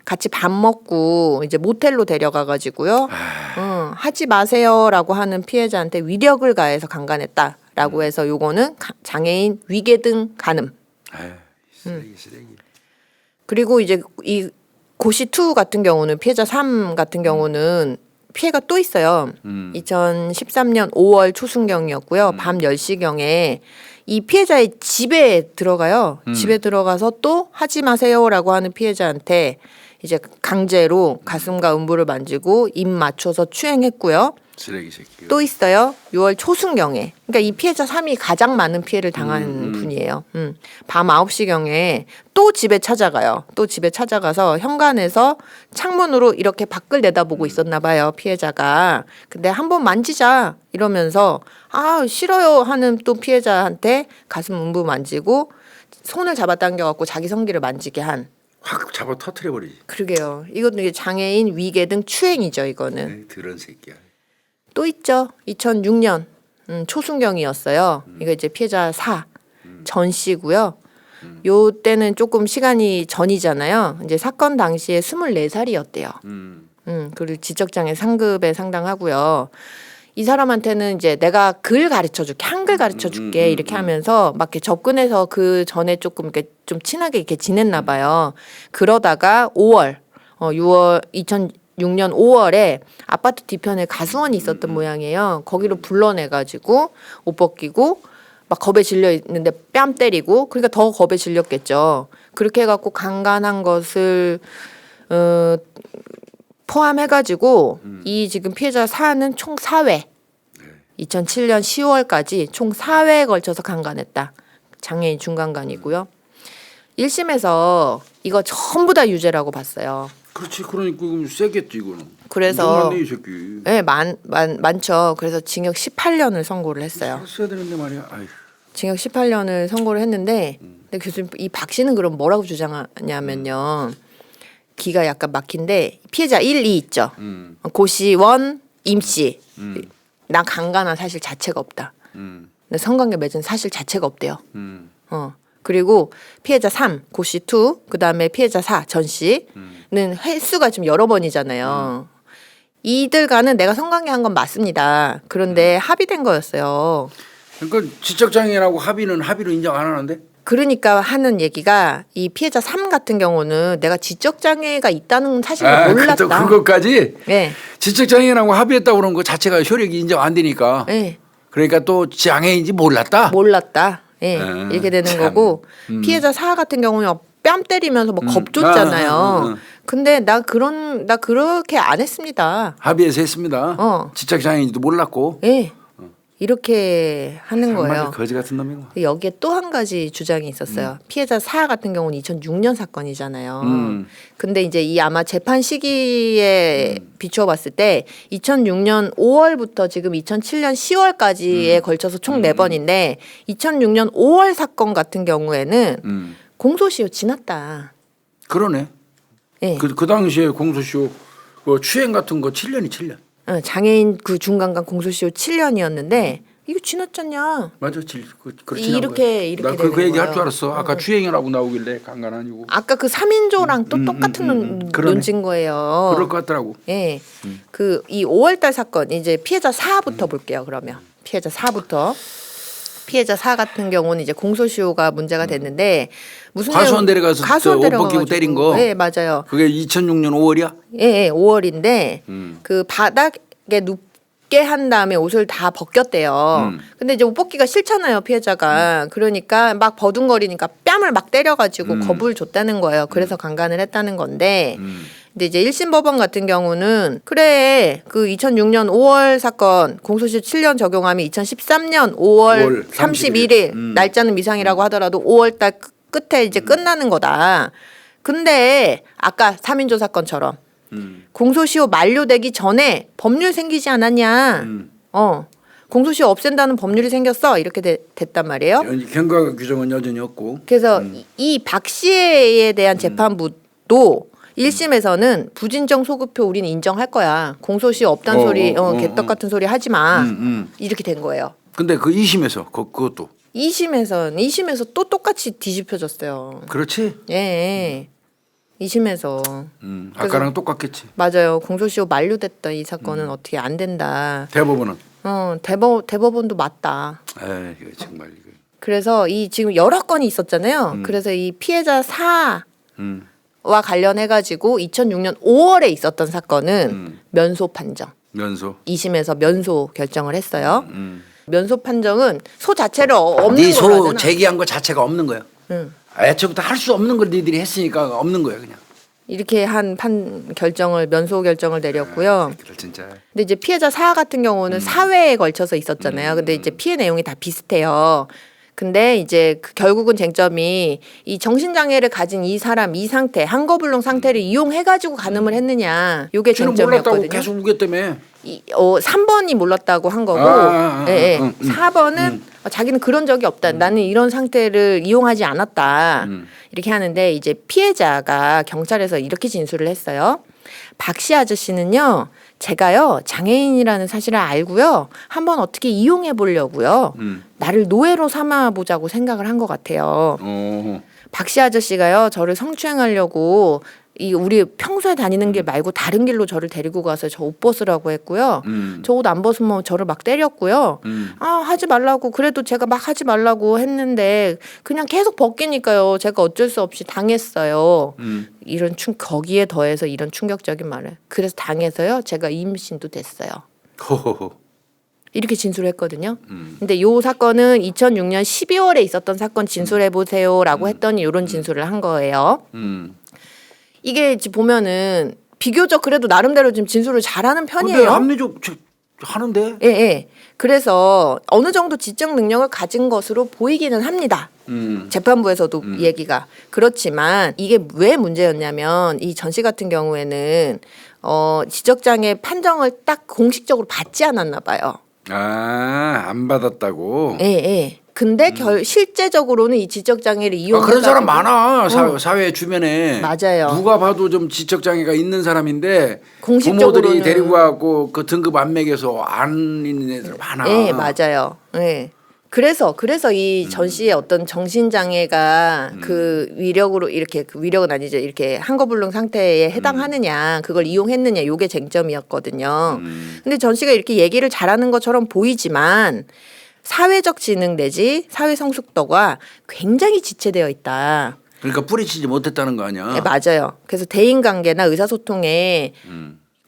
같이 밥 먹고 이제 모텔로 데려가가지고요. 하지 마세요라고 하는 피해자한테 위력을 가해서 강간했다라고 해서 요거는 장애인 위계등 간음. 쓰레기. 그리고 이제 이 고시 2 같은 경우는 피해자 3 같은 경우는 피해가 또 있어요. 2013년 5월 초순경이었고요. 밤 10시경에 이 피해자의 집에 들어가요. 집에 들어가서 또 하지 마세요라고 하는 피해자한테 이제 강제로 가슴과 음부를 만지고 입 맞춰서 추행했고요. 쓰레기 새끼. 또 있어요. 6월 초순경에. 그러니까 이 피해자 3이 가장 많은 피해를 당한 분이에요. 밤 9시경에 또 집에 찾아가요. 또 집에 찾아가서 현관에서 창문으로 이렇게 밖을 내다보고 있었나 봐요. 피해자가. 근데 한번 만지자 이러면서 싫어요 하는 또 피해자한테 가슴 음부 만지고 손을 잡아당겨갖고 자기 성기를 만지게 한. 확 잡아 터트려 버리지. 그러게요. 이것도 이게 장애인 위계등 추행이죠. 이거는. 더러운 새끼야. 또 있죠. 2006년 초순경이었어요. 이거 이제 피해자 4 전 씨고요. 요 때는 조금 시간이 전이잖아요. 이제 사건 당시에 24살이었대요. 그리고 지적장애 상급에 상당하고요. 이 사람한테는 이제 내가 글 가르쳐 줄게, 한글 가르쳐 줄게 이렇게 하면서 막 이렇게 접근해서 그 전에 조금 이렇게 좀 친하게 이렇게 지냈나 봐요. 그러다가 2006년 5월에 아파트 뒤편에 가수원이 있었던 모양이에요. 거기로 불러내가지고 옷 벗기고 막 겁에 질려 있는데 뺨 때리고 그러니까 더 겁에 질렸겠죠. 그렇게 해갖고 강간한 것을 포함해가지고 이 지금 피해자 사는 총 4회 2007년 10월까지 총 4회에 걸쳐서 강간했다. 장애인 중강간이고요. 1심에서 이거 전부 다 유죄라고 봤어요. 그렇지. 그러니까 그럼 세겠지 이거는. 그래서 많네 이 새끼. 네, 많죠. 그래서 징역 18년을 선고를 했어요. 써야 되는데 말이야. 아휴. 징역 18년을 선고를 했는데 근데 교수님 이 박 씨는 그럼 뭐라고 주장하냐면요. 기가 약간 막힌데 피해자 1, 2 있죠. 고씨, 원, 임씨. 난 강간한 사실 자체가 없다. 근데 성관계 맺은 사실 자체가 없대요. 그리고 피해자 3, 고씨 2, 그다음에 피해자 4, 전 씨는 횟수가 지금 여러 번이잖아요. 이들과는 내가 성관계 한 건 맞습니다. 그런데 합의된 거였어요. 그러니까 지적장애라고 합의로 인정 안 하는데? 그러니까 하는 얘기가 이 피해자 3 같은 경우는 내가 지적장애가 있다는 사실을 몰랐다. 그것까지? 네. 지적장애라고 합의했다고 그런 거 자체가 효력이 인정 안 되니까. 네. 그러니까 또 장애인지 몰랐다? 몰랐다. 예. 이렇게 되는 거고 피해자 4 같은 경우는 뺨 때리면서 뭐 겁줬잖아요. 근데 나 그렇게 안 했습니다. 합의해서 했습니다. 지적장애인지도 몰랐고. 예. 이렇게 하는 거예요. 거지 같은 놈이고. 여기에 또 한 가지 주장이 있었어요. 피해자 4 같은 경우는 2006년 사건이잖아요. 근데 이제 이 아마 재판 시기에 비추어 봤을 때 2006년 5월부터 지금 2007년 10월까지에 걸쳐서 총 4번인데 2006년 5월 사건 같은 경우에는 공소시효 지났다. 그러네. 예. 그 당시에 공소시효 그 추행 같은 거 7년이 7년. 장애인 그 중간간 공소시효 7년이었는데 이거 지났잖냐. 맞아. 이렇게 나 되는 그 얘기 할 거예요. 줄 알았어. 아까 추행이라고 나오길래 강간 아니고. 아까 그 3인조랑 또 똑같은 논지인 거예요. 그럴 것 같더라고. 예. 그 이 5월달 사건 이제 피해자 4부터 볼게요. 그러면 피해자 4부터. 피해자 4 같은 경우는 이제 공소시효가 문제가 됐는데 무슨 과수원 데려가서 옷 벗기고 때린 거. 네, 맞아요. 그게 2006년 5월이야? 예, 5월인데 그 바닥에 눕게 한 다음에 옷을 다 벗겼대요. 근데 이제 옷 벗기가 싫잖아요, 피해자가. 그러니까 막 버둥거리니까 뺨을 막 때려가지고 겁을 줬다는 거예요. 그래서 강간을 했다는 건데. 근데 이제 1심 법원 같은 경우는 그래 그 2006년 5월 사건 공소시효 7년 적용하면 2013년 5월 31일 날짜는 미상이라고 하더라도 5월 달 끝에 이제 끝나는 거다. 근데 아까 3인조 사건처럼 공소시효 만료되기 전에 법률 생기지 않았냐. 공소시효 없앤다는 법률이 생겼어. 이렇게 됐단 말이에요. 경과 규정은 여전히 없고. 그래서 이 박 씨에 대한 재판부도 1심에서는 부진정 소급표 우리는 인정할 거야. 공소시효 없단 소리, 개떡 같은 소리 하지 마. 이렇게 된 거예요. 근데 그 2심에서 그것도. 2심에서 또 똑같이 뒤집혀졌어요. 그렇지? 예. 2심에서. 아까랑 똑같겠지. 맞아요. 공소시효 만료됐다 이 사건은 어떻게 안 된다. 대법원은? 대법원도 맞다. 에이, 이거 정말 이거. 그래서 이 지금 여러 건이 있었잖아요. 그래서 이 피해자 4 와 관련해 가지고 2006년 5월에 있었던 사건은 면소 판정. 면소. 2심에서 면소 결정을 했어요. 면소 판정은 소 자체를 없는 소 거잖아. 제기한 거 자체가 없는 거야. 애초부터 할 수 없는 걸 니들이 했으니까 없는 거야 그냥. 이렇게 한 면소 결정을 내렸고요. 진짜. 근데 이제 피해자 4 같은 경우는 4회에 걸쳐서 있었잖아요. 근데 이제 피해 내용이 다 비슷해요. 근데 이제 결국은 쟁점이 이 정신장애를 가진 이 사람 이 상태 한거불능 상태를 이용해가지고 간음을 했느냐 요게 쟁점이었거든요. 몰랐다고 계속 우겼다며. 3번이 몰랐다고 한 거고 4번은 자기는 그런 적이 없다. 나는 이런 상태를 이용하지 않았다. 이렇게 하는데 이제 피해자가 경찰에서 이렇게 진술을 했어요. 박 씨 아저씨는요. 제가요 장애인이라는 사실을 알고요. 한번 어떻게 이용해 보려고요. 나를 노예로 삼아 보자고 생각을 한 것 같아요. 박 씨 아저씨가요 저를 성추행하려고 우리 평소에 다니는 길 말고 다른 길로 저를 데리고 가서 저 옷 벗으라고 했고요. 저 옷 안 벗으면 저를 막 때렸고요. 하지 말라고 그래도 제가 막 하지 말라고 했는데 그냥 계속 벗기니까요. 제가 어쩔 수 없이 당했어요. 이런 거기에 더해서 이런 충격적인 말을. 그래서 당해서요. 제가 임신도 됐어요. 호호호. 이렇게 진술했거든요. 근데 요 사건은 2006년 12월에 있었던 사건 진술해 보세요라고 했더니 이런 진술을 한 거예요. 이게 보면은 비교적 그래도 나름대로 지금 진술을 잘하는 편이에요. 근데 합리적 하는데. 예, 예. 그래서 어느 정도 지적 능력을 가진 것으로 보이기는 합니다. 재판부에서도 얘기가. 그렇지만 이게 왜 문제였냐면 이 전 씨 같은 경우에는 지적장애 판정을 딱 공식적으로 받지 않았나 봐요. 아, 안 받았다고. 예, 예. 근데 실제적으로는 이 지적장애를 이용해 그런 사람 많아. 사회 주변에. 맞아요. 누가 봐도 좀 지적장애가 있는 사람인데 공식적으로는 부모들이 데리고 가고 그 등급 안 매겨서 안 있는 애들 많아. 예, 맞아요. 예. 그래서 이 전 씨의 어떤 정신장애가 그 위력으로 이렇게 그 위력은 아니죠. 이렇게 한거불능 상태에 해당하느냐 그걸 이용했느냐 요게 쟁점이었거든요. 근데 전 씨가 이렇게 얘기를 잘하는 것처럼 보이지만 사회적 지능 내지 사회 성숙도가 굉장히 지체되어 있다. 그러니까 뿌리치지 못했다는 거 아니야. 네, 맞아요. 그래서 대인관계나 의사소통에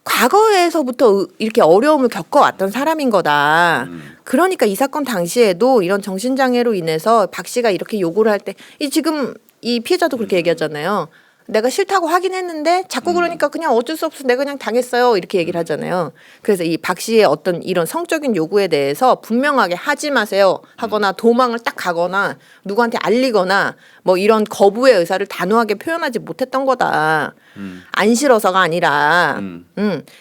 과거에서부터 이렇게 어려움을 겪어왔던 사람인 거다. 그러니까 이 사건 당시에도 이런 정신장애로 인해서 박 씨가 이렇게 요구를 할 때 지금 이 피해자도 그렇게 얘기하잖아요. 내가 싫다고 하긴 했는데 자꾸 그러니까 그냥 어쩔 수 없어 내가 그냥 당했어요 이렇게 얘기를 하잖아요. 그래서 이 박 씨의 어떤 이런 성적인 요구에 대해서 분명하게 하지 마세요 하거나 도망을 딱 가거나 누구한테 알리거나 뭐 이런 거부의 의사를 단호하게 표현하지 못했던 거다. 안 싫어서가 아니라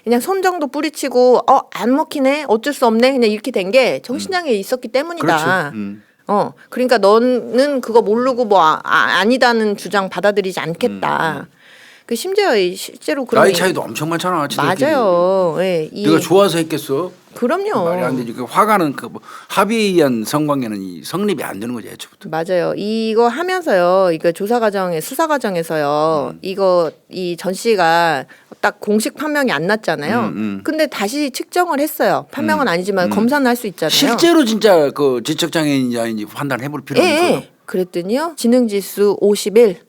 그냥 손 정도 뿌리치고 안 먹히네 어쩔 수 없네 그냥 이렇게 된 게 정신장애 있었기 때문이다. 그렇지. 그러니까 너는 그거 모르고 뭐 아니다는 주장 받아들이지 않겠다. 그 심지어 실제로 그런 나이 차이도 엄청 많잖아. 맞아요. 예, 네가 좋아서 했겠어? 그럼요. 말이 안 되지. 그 화가는 그 합의에 의한 성관계는 이 성립이 안 되는 거지 애초부터. 맞아요. 이거 하면서요. 이거 수사 과정에서요. 이 전 씨가 딱 공식 판명이 안 났잖아요. 근데 다시 측정을 했어요. 판명은 아니지만 검사는 할 수 있잖아요. 실제로 진짜 그 지적장애인인지 아닌지 판단해볼 필요가 있어요. 예. 그랬더니요. 지능지수 51,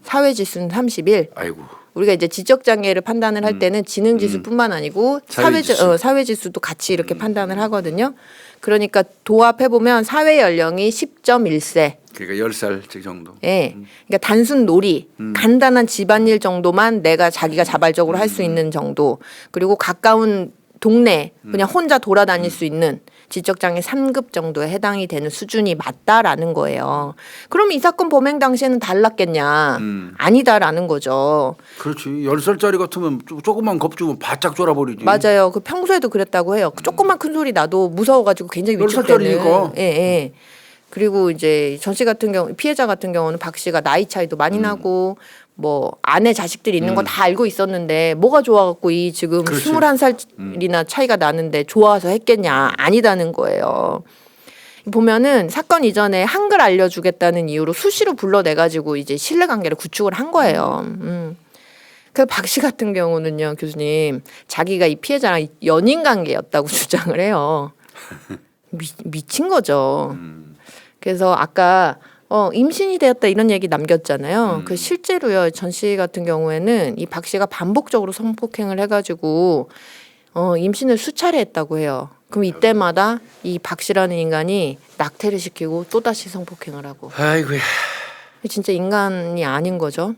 사회지수는 31. 아이고. 우리가 이제 지적장애를 판단을 할 때는 지능지수뿐만 아니고 사회지수도 같이 이렇게 판단을 하거든요. 그러니까 도합해보면 사회 연령이 10.1세. 그러니까 10살 정도. 예. 그러니까 단순 놀이, 간단한 집안일 정도만 자기가 자발적으로 할 수 있는 정도. 그리고 가까운 동네 그냥 혼자 돌아다닐 수 있는 지적장애 3급 정도에 해당이 되는 수준이 맞다라는 거예요. 그럼 이 사건 범행 당시에는 달랐겠냐? 아니다라는 거죠. 그렇지. 10살짜리 같으면 조금만 겁주면 바짝 쫄아버리지. 맞아요. 그 평소에도 그랬다고 해요. 조금만 큰 소리 나도 무서워가지고 굉장히 위축되는. 10살짜리니까. 예, 예. 그리고 이제 전 씨 같은 경우 피해자 같은 경우는 박 씨가 나이 차이도 많이 나고 뭐 아내 자식들이 있는 거 다 알고 있었는데 뭐가 좋아갖고 이 지금 그렇지. 21살이나 차이가 나는데 좋아서 했겠냐 아니다는 거예요. 보면은 사건 이전에 한글 알려주겠다는 이유로 수시로 불러내가지고 이제 신뢰관계를 구축을 한 거예요. 그 박 씨 같은 경우는요 교수님 자기가 이 피해자랑 연인 관계였다고 주장을 해요. 미친 거죠. 그래서 아까 임신이 되었다 이런 얘기 남겼잖아요. 그 실제로요 전 씨 같은 경우에는 이 박 씨가 반복적으로 성폭행을 해가지고 임신을 수차례 했다고 해요. 그럼 이때마다 이 박 씨라는 인간이 낙태를 시키고 또 다시 성폭행을 하고. 아이고야. 진짜 인간이 아닌 거죠.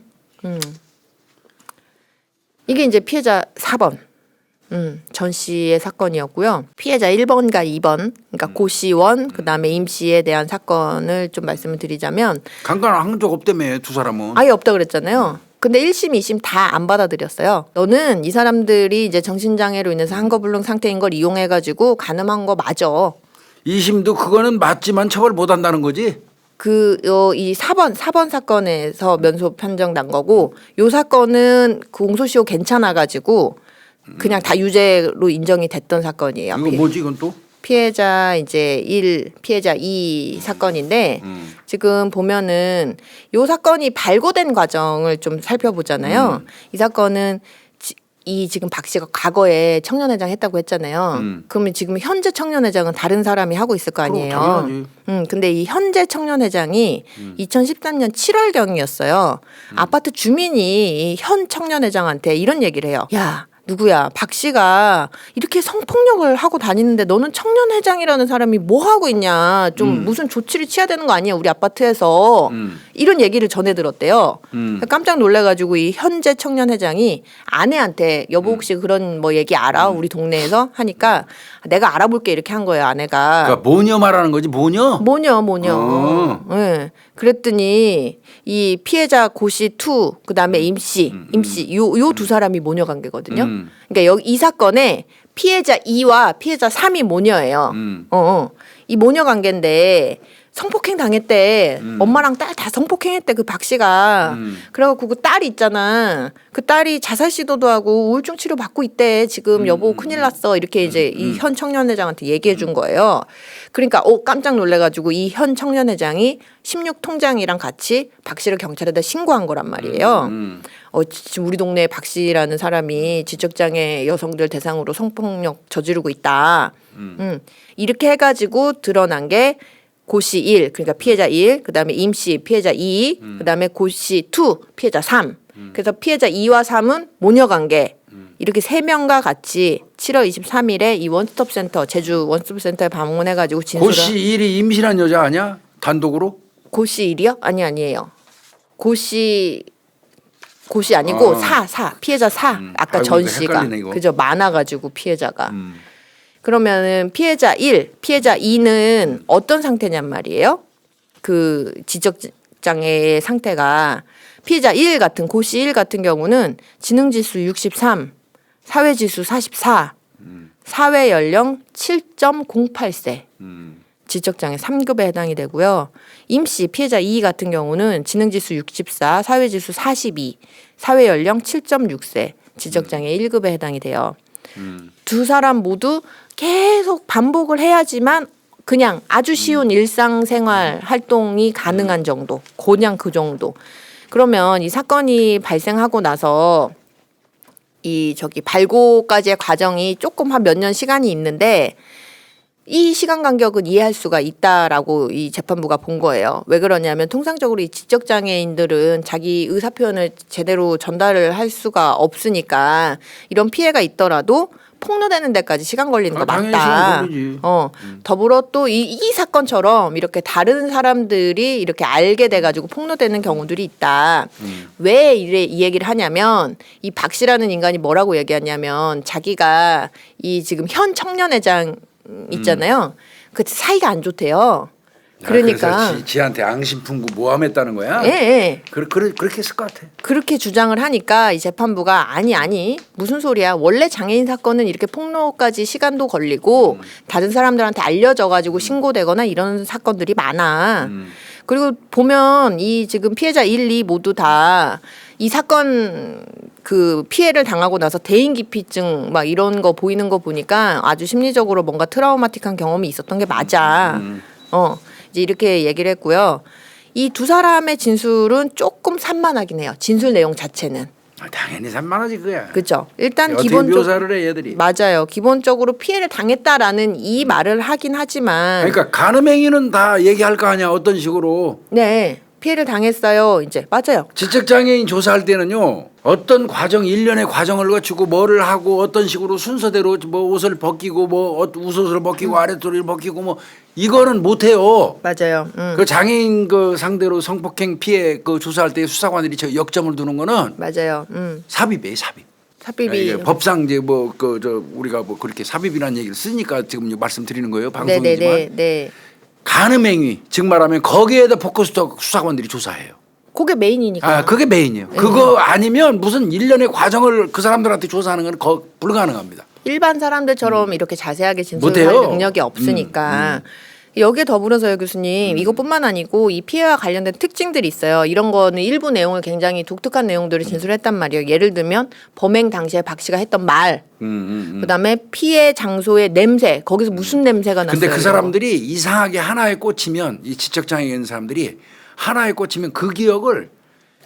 이게 이제 피해자 4번. 전 씨의 사건이었고요. 피해자 1번과 2번, 그러니까 고 씨원, 그다음에 임 씨에 대한 사건을 좀 말씀을 드리자면 강간한 적 없다며 두 사람은. 아예 없다 그랬잖아요. 근데 1심, 2심 다 안 받아들였어요. 너는 이 사람들이 이제 정신장애로 인해서 한거불능 상태인 걸 이용해가지고 가늠한 거 맞아. 2심도 그거는 맞지만 처벌 못 한다는 거지? 이 4번 사건에서 면소 판정 난 거고 요 사건은 공소시효 괜찮아가지고 그냥 다 유죄로 인정이 됐던 사건이에요. 이거 뭐지 이건 또? 피해자 이제 1, 피해자 2 사건인데 지금 보면은 요 사건이 발고된 과정을 좀 살펴보잖아요. 이 사건은 이 지금 박 씨가 과거에 청년회장 했다고 했잖아요. 그러면 지금 현재 청년회장은 다른 사람이 하고 있을 거 아니에요. 당연하지. 근데 이 현재 청년회장이 2013년 7월경이었어요. 아파트 주민이 이 현 청년회장한테 이런 얘기를 해요. 야, 누구야 박 씨가 이렇게 성폭력을 하고 다니는데 너는 청년회장이라는 사람이 뭐 하고 있냐 좀 무슨 조치를 취해야 되는 거 아니야 우리 아파트에서 이런 얘기를 전해 들었대요. 깜짝 놀래가지고 이 현재 청년회장이 아내한테 여보 혹시 그런 뭐 얘기 알아 우리 동네에서 하니까 내가 알아볼게 이렇게 한 거예요 아내가. 그러니까 모녀 말하는 거지 모녀? 모녀. 네. 그랬더니 이 피해자 고씨 투 그다음에 임씨 요 두 사람이 모녀 관계거든요. 그러니까 여기 이 사건에 피해자 2와 피해자 3이 모녀예요. 이 모녀 관계인데 성폭행 당했대. 엄마랑 딸 다 성폭행했대 그 박 씨가. 그래갖고 그 딸이 있잖아. 그 딸이 자살 시도도 하고 우울증 치료 받고 있대. 지금 여보 큰일 났어. 이렇게 이제 이 현 청년회장한테 얘기해 준 거예요. 그러니까 깜짝 놀래가지고 이 현 청년회장이 16통장이랑 같이 박 씨를 경찰에다 신고한 거란 말이에요. 지금 우리 동네에 박 씨라는 사람이 지적장애 여성들 대상으로 성폭력 저지르고 있다. 이렇게 해가지고 드러난 게 고씨 1, 그러니까 피해자 1, 그다음에 임씨 피해자 2, 그다음에 고씨 2, 피해자 3. 그래서 피해자 2와 3은 모녀 관계. 이렇게 세 명과 같이 7월 23일에 이 원스톱센터 제주 원스톱센터에 방문해가지고 진술을. 고씨 1이 임신한 여자 아니야? 단독으로? 고씨 1이요? 아니에요. 고씨 아니고 사 피해자 4. 아까 아이고, 전 씨가 헷갈리네, 이거. 그죠 많아가지고 피해자가. 그러면은 피해자 1, 피해자 2는 어떤 상태냔 말이에요. 그 지적장애의 상태가 피해자 1 같은 고씨 1 같은 경우는 지능지수 63, 사회지수 44, 사회연령 7.08세. 지적장애 3급에 해당이 되고요. 임씨 피해자 2 같은 경우는 지능지수 64, 사회지수 42, 사회연령 7.6세. 지적장애 1급에 해당이 돼요. 두 사람 모두 계속 반복을 해야지만 그냥 아주 쉬운 일상생활 활동이 가능한 정도. 그냥 그 정도. 그러면 이 사건이 발생하고 나서 이 발고까지의 과정이 조금 한 몇 년 시간이 있는데 이 시간 간격은 이해할 수가 있다라고 이 재판부가 본 거예요. 왜 그러냐면 통상적으로 이 지적장애인들은 자기 의사표현을 제대로 전달을 할 수가 없으니까 이런 피해가 있더라도 폭로되는 데까지 시간 걸리는 거 당연히 맞다. 시간 걸리지. 더불어 또 이 사건처럼 이렇게 다른 사람들이 이렇게 알게 돼가지고 폭로되는 경우들이 있다. 왜 이 얘기를 하냐면 이 박 씨라는 인간이 뭐라고 얘기하냐면 자기가 이 지금 현 청년회장 있잖아요. 그 사이가 안 좋대요. 그러니까 그래서 지한테 앙심풍구 모함했다는 거야? 예. 그렇게 했을 것 같아. 그렇게 주장을 하니까 이 재판부가 아니 무슨 소리야. 원래 장애인 사건은 이렇게 폭로까지 시간도 걸리고 다른 사람들한테 알려져가지고 신고되거나 이런 사건들이 많아. 그리고 보면 이 지금 피해자 1, 2 모두 다 이 사건 그 피해를 당하고 나서 대인기피증 막 이런 거 보이는 거 보니까 아주 심리적으로 뭔가 트라우마틱한 경험이 있었던 게 맞아. 이제 이렇게 얘기를 했고요. 이 두 사람의 진술은 조금 산만하긴 해요. 진술 내용 자체는. 당연히 산만하지 그야. 그렇죠. 일단 어떻게 기본적으로 묘사를 해 얘들이. 맞아요. 기본적으로 피해를 당했다라는 이 말을 하긴 하지만. 그러니까 간음행위는 다 얘기할 거 아니야. 어떤 식으로. 네. 피해를 당했어요. 이제 맞아요. 지적장애인 조사할 때는요. 어떤 과정 일련의 과정을 거치고 뭐를 하고 어떤 식으로 순서대로 뭐 옷을 벗기고 뭐 웃옷을 벗기고 아랫도리를 벗기고 뭐 이거는 못 해요. 맞아요. 그 장애인 그 상대로 성폭행 피해 그 조사할 때 수사관들이 저 역점을 두는 거는 맞아요. 삽입이에요, 삽입. 삽입이 이게 법상 이제 뭐 그 저 우리가 뭐 그렇게 삽입이라는 얘기를 쓰니까 지금 말씀드리는 거예요. 방송이지만. 네. 간음행위 즉 말하면 거기에다 포커스도 수사관들이 조사해요. 그게 메인이니까. 그게 메인이에요. 그거 아니면 무슨 일련의 과정을 그 사람들한테 조사하는 건 불가능합니다. 일반 사람들처럼 이렇게 자세하게 진술할 못해요. 능력이 없으니까. 여기에 더불어서요 교수님 이것뿐만 아니고 이 피해와 관련된 특징들이 있어요. 이런 거는 일부 내용을 굉장히 독특한 내용들을 진술했단 말이에요. 예를 들면 범행 당시에 박 씨가 했던 말 그다음에 피해 장소의 냄새 거기서 무슨 냄새가 났어요. 근데 그 사람들이 이상하게 하나에 꽂히면 이 지적장애 있는 사람들이 하나에 꽂히면 그 기억을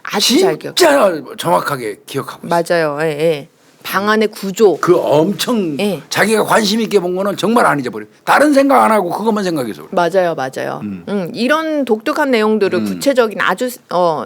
아주 잘 기억. 진짜 정확하게 기억하고 있어요. 맞아요. 예. 방 안의 구조. 그 엄청 예. 자기가 관심 있게 본 거는 정말 안 잊어버려. 다른 생각 안 하고 그것만 생각해서. 맞아요. 이런 독특한 내용들을 구체적인 아주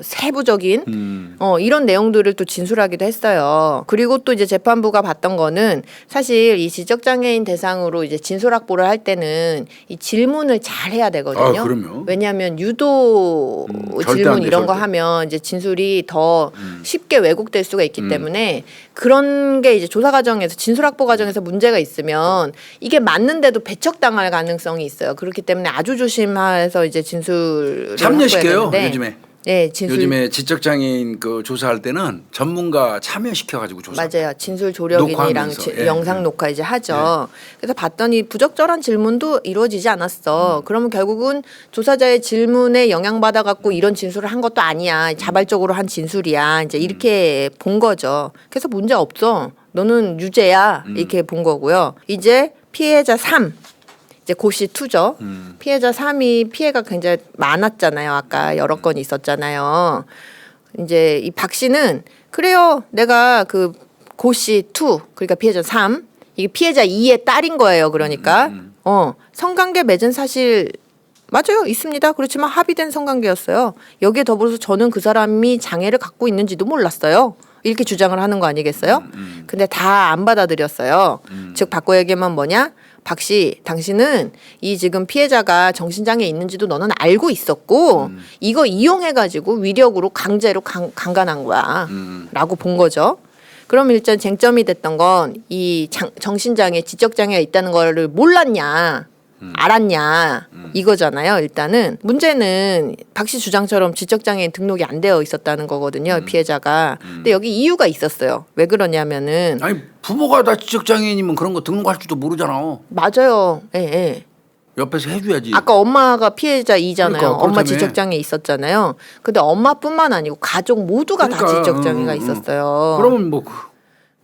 세부적인 이런 내용들을 또 진술하기도 했어요. 그리고 또 이제 재판부가 봤던 거는 사실 이 지적장애인 대상으로 이제 진술 확보를 할 때는 이 질문을 잘 해야 되거든요. 그럼요. 왜냐하면 유도 절대 질문 안 돼, 이런 거 절대. 하면 이제 진술이 더 쉽게 왜곡될 수가 있기 때문에 그런 게 이제 조사 과정에서 진술 확보 과정에서 문제가 있으면 이게 맞는데도 배척당할 가능성이 있어요. 그렇기 때문에 아주 조심해서 이제 진술을 참여시켜요 확보해야 되는데. 요즘에. 네, 진술. 요즘에 지적장애인 그 조사할 때는 전문가 참여시켜가지고 조사. 맞아요. 진술 조력인이랑 녹화하면서. 예, 영상 예. 녹화 이제 하죠. 그래서 봤더니 부적절한 질문도 이루어지지 않았어. 그러면 결국은 조사자의 질문에 영향받아 갖고 이런 진술을 한 것도 아니야. 자발적으로 한 진술이야. 이제 이렇게 본 거죠. 그래서 문제 없어. 너는 유죄야. 이렇게 본 거고요. 이제 피해자 3. 이제 고시 2죠. 피해자 3이 피해가 굉장히 많았잖아요. 아까 여러 건 있었잖아요. 이제 이 박 씨는 그래요. 내가 그 고씨 2 그러니까 피해자 3 이게 피해자 2의 딸인 거예요. 그러니까 성관계 맺은 사실 맞아요. 있습니다. 그렇지만 합의된 성관계였어요. 여기에 더불어서 저는 그 사람이 장애를 갖고 있는지도 몰랐어요. 이렇게 주장을 하는 거 아니겠어요? 근데 다 안 받아들였어요. 즉 바꿔 얘기하면 뭐냐? 박 씨, 당신은 이 지금 피해자가 정신장애 있는지도 너는 알고 있었고 이거 이용해가지고 위력으로 강제로 강간한 거야 라고 본 거죠. 그럼 일단 쟁점이 됐던 건 이 정신장애, 지적장애가 있다는 거를 몰랐냐 알았냐 이거잖아요. 일단은 문제는 박 씨 주장처럼 지적장애인 등록이 안 되어 있었다는 거거든요. 피해자가. 근데 여기 이유가 있었어요. 왜 그러냐면은 아니 부모가 다 지적장애인이면 그런 거 등록할 줄도 모르잖아. 맞아요. 예, 예. 옆에서 해줘야지. 아까 엄마가 피해자 2잖아요. 그러니까, 엄마 그렇다며. 지적장애 있었잖아요. 근데 엄마뿐만 아니고 가족 모두가 다 지적장애가 있었어요. 그러면 뭐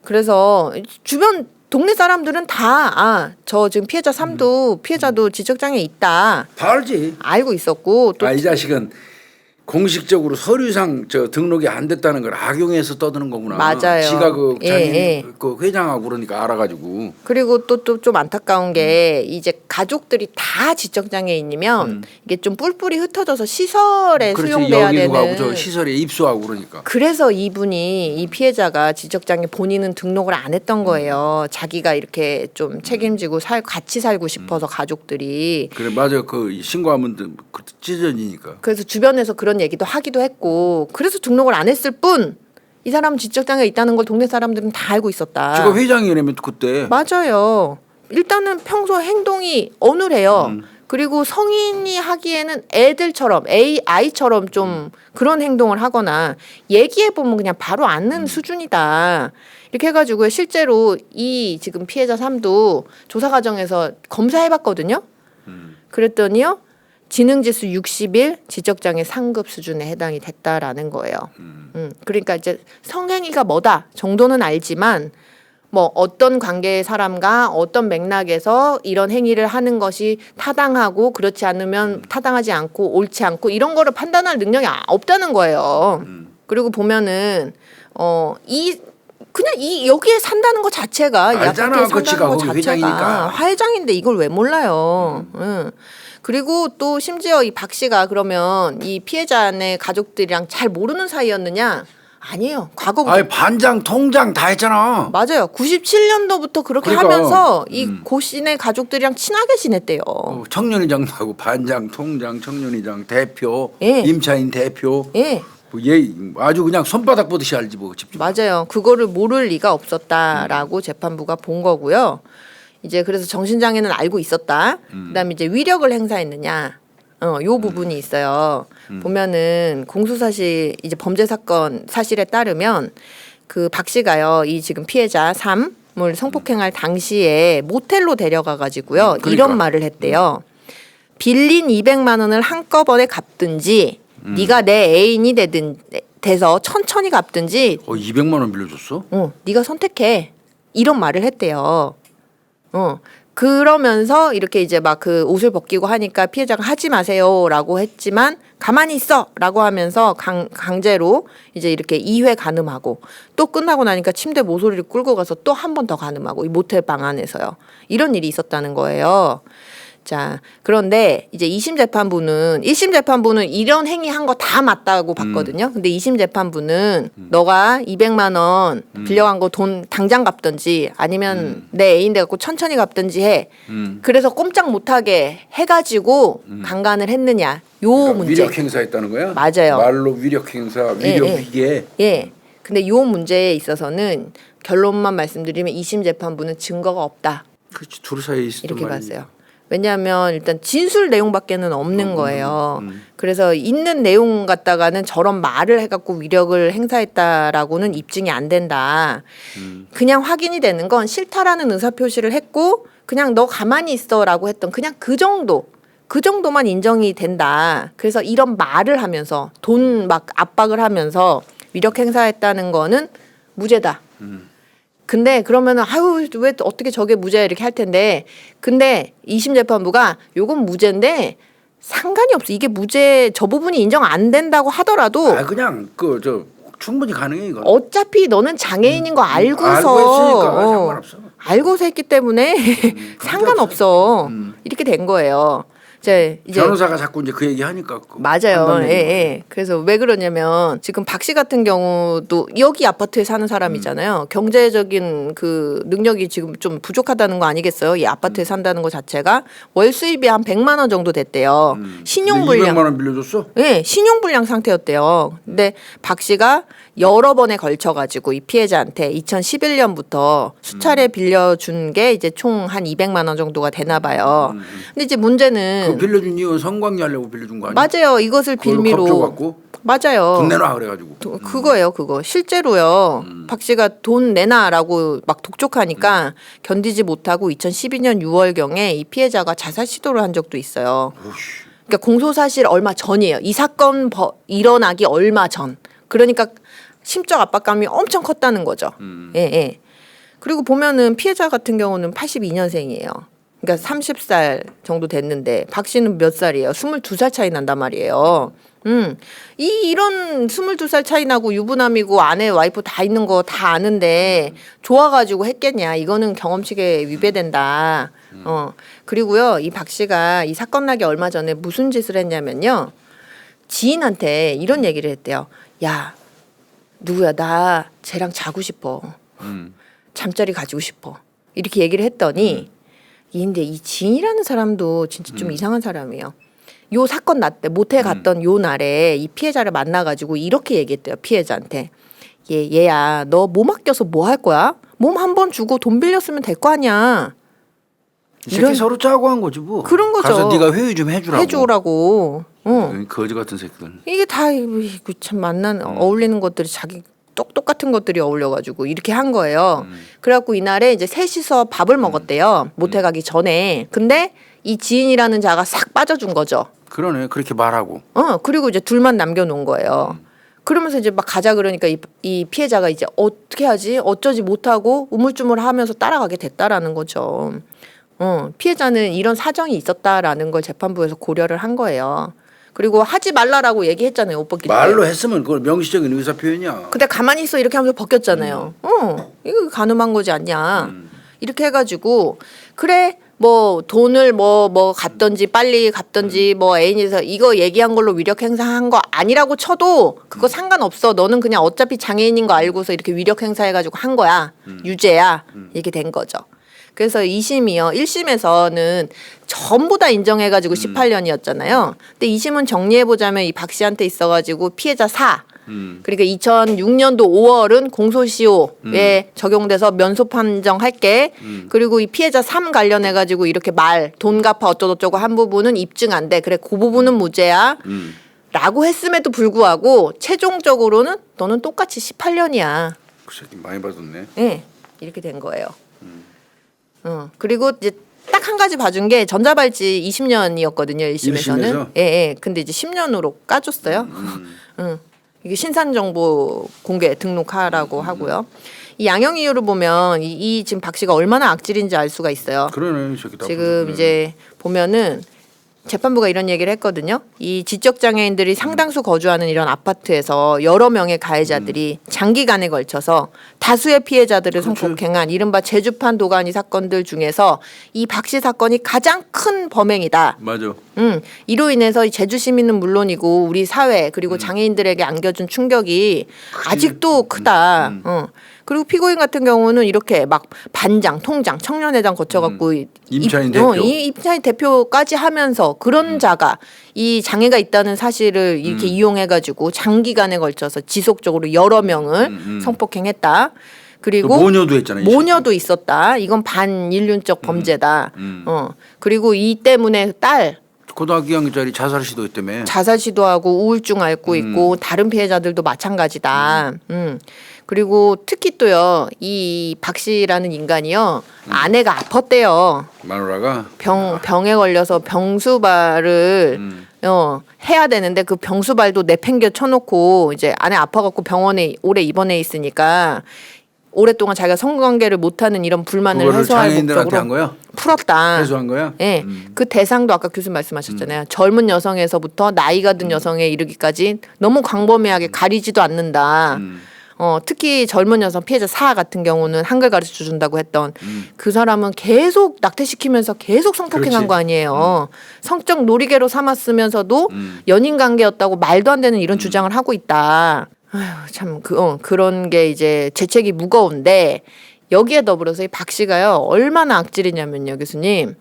그래서 주변 동네 사람들은 다 저 지금 피해자 3도 피해자도 지적장애 있다. 다 알지. 알고 있었고 또 이 자식은 공식적으로 서류상 저 등록이 안 됐다는 걸 악용해서 떠드는 거구나. 맞아요. 지가 그 예, 자기 예. 그 회장하고 그러니까 알아가지고. 그리고 또 좀 안타까운 게 이제 가족들이 다 지적장애인이면 이게 좀 뿔뿔이 흩어져서 시설에 그렇지. 수용돼야 여기도 가고 되는. 저 시설에 입소하고 그러니까. 그래서 이분이 이 피해자가 지적장애 본인은 등록을 안 했던 거예요. 자기가 이렇게 좀 책임지고 같이 살고 싶어서 가족들이. 그래 맞아. 그 신고하면 찢어지니까. 그래서 주변에서 그런 얘기도 하기도 했고 그래서 등록을 안 했을 뿐 이 사람은 지적장애 있다는 걸 동네 사람들은 다 알고 있었다. 지가 회장이라면 그때. 맞아요. 일단은 평소 행동이 어눌해요. 그리고 성인이 하기에는 애들처럼 아이처럼 좀 그런 행동을 하거나 얘기해 보면 그냥 바로 아는 수준이다. 이렇게 해가지고 실제로 이 지금 피해자 3도 조사 과정에서 검사해봤거든요. 그랬더니요. 지능지수 61 지적장애 상급 수준에 해당이 됐다라는 거예요. 그러니까 이제 성행위가 뭐다 정도는 알지만 뭐 어떤 관계의 사람과 어떤 맥락에서 이런 행위를 하는 것이 타당하고 그렇지 않으면 타당하지 않고 옳지 않고 이런 거를 판단할 능력이 없다는 거예요. 그리고 보면은 그냥 여기에 산다는 것 자체가 이 알잖아. 아파트에 그치가 산다는 것 거기 자체가 회장이니까. 화회장인데 이걸 왜 몰라요? 그리고 또 심지어 이 박 씨가 그러면 이 피해자의 가족들이랑 잘 모르는 사이였느냐? 아니에요. 과거부터. 아니 반장 통장 다 했잖아. 맞아요. 97년도부터 그렇게 그러니까, 하면서 이 고씨네 가족들이랑 친하게 지냈대요. 청년회장도 하고 반장 통장 청년회장 대표 예. 임차인 대표. 예. 뭐 얘 아주 그냥 손바닥 보듯이 알지 뭐. 집중. 맞아요. 그거를 모를 리가 없었다라고 재판부가 본 거고요. 이제 그래서 정신장애는 알고 있었다. 그다음에 이제 위력을 행사했느냐. 요 부분이 있어요. 보면은 공소사실 이제 범죄 사건 사실에 따르면 그 박 씨가요. 이 지금 피해자 3을 성폭행할 당시에 모텔로 데려가 가지고요. 그러니까. 이런 말을 했대요. 빌린 200만 원을 한꺼번에 갚든지 네가 내 애인이 돼서 천천히 갚든지 200만 원 빌려줬어? 네가 선택해. 이런 말을 했대요. 그러면서 이렇게 이제 막 그 옷을 벗기고 하니까 피해자가 하지 마세요라고 했지만 가만히 있어라고 하면서 강제로 이제 이렇게 2회 간음하고 또 끝나고 나니까 침대 모서리를 끌고 가서 또 한 번 더 간음하고 이 모텔 방 안에서요. 이런 일이 있었다는 거예요. 자, 그런데 이제 2심 재판부는 1심 재판부는 이런 행위 한 거 다 맞다고 봤거든요. 근데 2심 재판부는 너가 200만 원 빌려간 거 돈 당장 갚든지 아니면 내 애인 돼 갖고 천천히 갚든지 해. 그래서 꼼짝 못하게 해가지고 강간을 했느냐. 요 그러니까 문제. 위력 행사했다는 거야? 맞아요. 말로 위력 행사, 위력 위계. 예. 근데 요 문제에 있어서는 결론만 말씀드리면 2심 재판부는 증거가 없다. 그렇지, 둘 사이에 있었던 이렇게 말이지. 봤어요. 왜냐하면 일단 진술 내용밖에는 없는 거예요. 그래서 있는 내용 갖다가는 저런 말을 해갖고 위력을 행사했다라고는 입증이 안 된다. 그냥 확인이 되는 건 싫다라는 의사표시를 했고 그냥 너 가만히 있어라고 했던 그냥 그 정도만 인정이 된다. 그래서 이런 말을 하면서 돈 막 압박을 하면서 위력 행사했다는 거는 무죄다. 근데 그러면은 아유 왜 어떻게 저게 무죄야 이렇게 할 텐데 근데 2심 재판부가 요건 무죄인데 상관이 없어. 이게 무죄 저 부분이 인정 안 된다고 하더라도 그냥 충분히 가능해 이거. 어차피 너는 장애인인 거 알고서 알고 했으니까 상관없어. 알고서 했기 때문에 상관없어. 이렇게 된 거예요. 이제 변호사가 자꾸 이제 그 얘기 하니까 맞아요. 예. 그래서 왜 그러냐면 지금 박 씨 같은 경우도 여기 아파트에 사는 사람이잖아요. 경제적인 그 능력이 지금 좀 부족하다는 거 아니겠어요? 이 아파트에 산다는 거 자체가 월 수입이 한 100만 원 정도 됐대요. 신용불량. 200만 원 빌려줬어? 네, 신용불량 상태였대요. 근데 박 씨가 여러 번에 걸쳐 가지고 이 피해자한테 2011년부터 수차례 빌려준 게 이제 총 한 200만 원 정도가 되나 봐요. 근데 이제 문제는 그 빌려준 이유는 성관계하려고 빌려준 거 아니야? 맞아요. 이것을 빌미로 겁줘갖고 맞아요. 돈 내놔 그래가지고 그거예요. 그거 실제로요. 박 씨가 돈 내놔라고 막 독촉하니까 견디지 못하고 2012년 6월경에 이 피해자가 자살 시도를 한 적도 있어요. 그러니까 공소 사실 얼마 전이에요. 이 사건 일어나기 얼마 전. 그러니까 심적 압박감이 엄청 컸다는 거죠. 예. 그리고 보면은 피해자 같은 경우는 82년생이에요. 그러니까 30살 정도 됐는데 박 씨는 몇 살이에요? 22살 차이 난단 말이에요. 이런 22살 차이 나고 유부남이고 아내 와이프 다 있는 거 다 아는데 좋아가지고 했겠냐? 이거는 경험칙에 위배된다. 그리고요 이 박 씨가 이 사건 나기 얼마 전에 무슨 짓을 했냐면요 지인한테 이런 얘기를 했대요. 야 누구야 나 쟤랑 자고 싶어. 잠자리 가지고 싶어. 이렇게 얘기를 했더니 근데 이 지인이라는 사람도 진짜 좀 이상한 사람이에요. 요 사건 났대 모텔 갔던 요 날에 이 피해자를 만나가지고 이렇게 얘기했대요. 피해자한테 얘야 너 몸 아껴서 뭐 할 거야? 몸 한 번 주고 돈 빌렸으면 될 거 아니야. 이런 서로 짜고 한 거지 뭐. 그런 거죠. 가서 네가 회의 좀 해주라고. 거지 같은 새끼들. 이게 다 참 어울리는 것들이 자기 똑같은 것들이 어울려가지고 이렇게 한 거예요. 그래갖고 이날에 이제 셋이서 밥을 먹었대요. 모텔 가기 전에. 근데 이 지인이라는 자가 싹 빠져준 거죠. 그러네. 그렇게 말하고. 그리고 이제 둘만 남겨놓은 거예요. 그러면서 이제 막 가자 그러니까 이 피해자가 이제 어떻게 하지? 어쩌지 못하고 우물쭈물하면서 따라가게 됐다라는 거죠. 피해자는 이런 사정이 있었다라는 걸 재판부에서 고려를 한 거예요. 그리고 하지 말라라고 얘기했잖아요. 옷 벗길 때. 말로 했으면 그걸 명시적인 의사 표현이야. 근데 가만히 있어 이렇게 하면서 벗겼잖아요. 이거 가늠한 거지 않냐. 이렇게 해가지고 그래 뭐 돈을 뭐 갔던지 빨리 갔던지 뭐 애인이서 이거 얘기한 걸로 위력 행사한 거 아니라고 쳐도 그거 상관없어. 너는 그냥 어차피 장애인인 거 알고서 이렇게 위력 행사해가지고 한 거야. 유죄야. 이렇게 된 거죠. 그래서 2심이요. 1심에서는 전부 다 인정해가지고 18년이었잖아요. 근데 2심은 정리해보자면 이 박 씨한테 있어가지고 피해자 4. 그러니까 2006년도 5월은 공소시효에 적용돼서 면소 판정할게. 그리고 이 피해자 3 관련해가지고 이렇게 돈 갚아 어쩌고저쩌고 한 부분은 입증 안 돼. 그래 그 부분은 무죄야. 라고 했음에도 불구하고 최종적으로는 너는 똑같이 18년이야. 그 새끼 많이 받았네. 네. 이렇게 된 거예요. 그리고 이제 딱 한 가지 봐준 게 전자발찌 20년이었거든요. 1심에서는. 예. 근데 이제 10년으로 까줬어요. 이게 신산정보 공개 등록하라고 하고요. 이 양형 이유를 보면 이 지금 박 씨가 얼마나 악질인지 알 수가 있어요. 그러네. 저기 지금 이제 보면은 재판부가 이런 얘기를 했거든요. 이 지적 장애인들이 상당수 거주하는 이런 아파트에서 여러 명의 가해자들이 장기간에 걸쳐서 다수의 피해자들을 성폭행한 이른바 제주판 도가니 사건들 중에서 이 박 씨 사건이 가장 큰 범행이다. 맞아. 이로 인해서 이 제주 시민은 물론이고 우리 사회 그리고 장애인들에게 안겨준 충격이 아직도 크다. 그리고 피고인 같은 경우는 이렇게 막 반장, 통장, 청년회장 거쳐갖고 임차인 대표, 임차인 대표까지 하면서 그런 자가 이 장애가 있다는 사실을 이렇게 이용해가지고 장기간에 걸쳐서 지속적으로 여러 명을 성폭행했다. 그리고 모녀도 했잖아요. 모녀도 있었다. 이건 반인륜적 범죄다. 그리고 이 때문에 딸 고등학교 2학년짜리 자살 시도했다며. 자살 시도하고 우울증 앓고 있고 다른 피해자들도 마찬가지다. 그리고 특히 또요 이 박 씨라는 인간이요 아내가 아팠대요. 마누라가 병에 걸려서 병수발을 해야 되는데 그 병수발도 내팽겨 쳐놓고 이제 아내 아파갖고 병원에 오래 입원해 있으니까 오랫동안 자기가 성관계를 못하는 이런 불만을 해소할 목적으로 한 거야? 풀었다. 해소한 거야? 네, 그 대상도 아까 교수님 말씀하셨잖아요. 젊은 여성에서부터 나이가 든 여성에 이르기까지 너무 광범위하게 가리지도 않는다. 특히 젊은 여성 피해자 4 같은 경우는 한글 가르쳐 준다고 했던 그 사람은 계속 낙태시키면서 계속 성폭행한 거 아니에요. 성적 놀이개로 삼았으면서도 연인 관계였다고 말도 안 되는 이런 주장을 하고 있다. 아휴, 참 그런 게 이제 재책이 무거운데 여기에 더불어서 이 박 씨가요 얼마나 악질이냐면요, 교수님.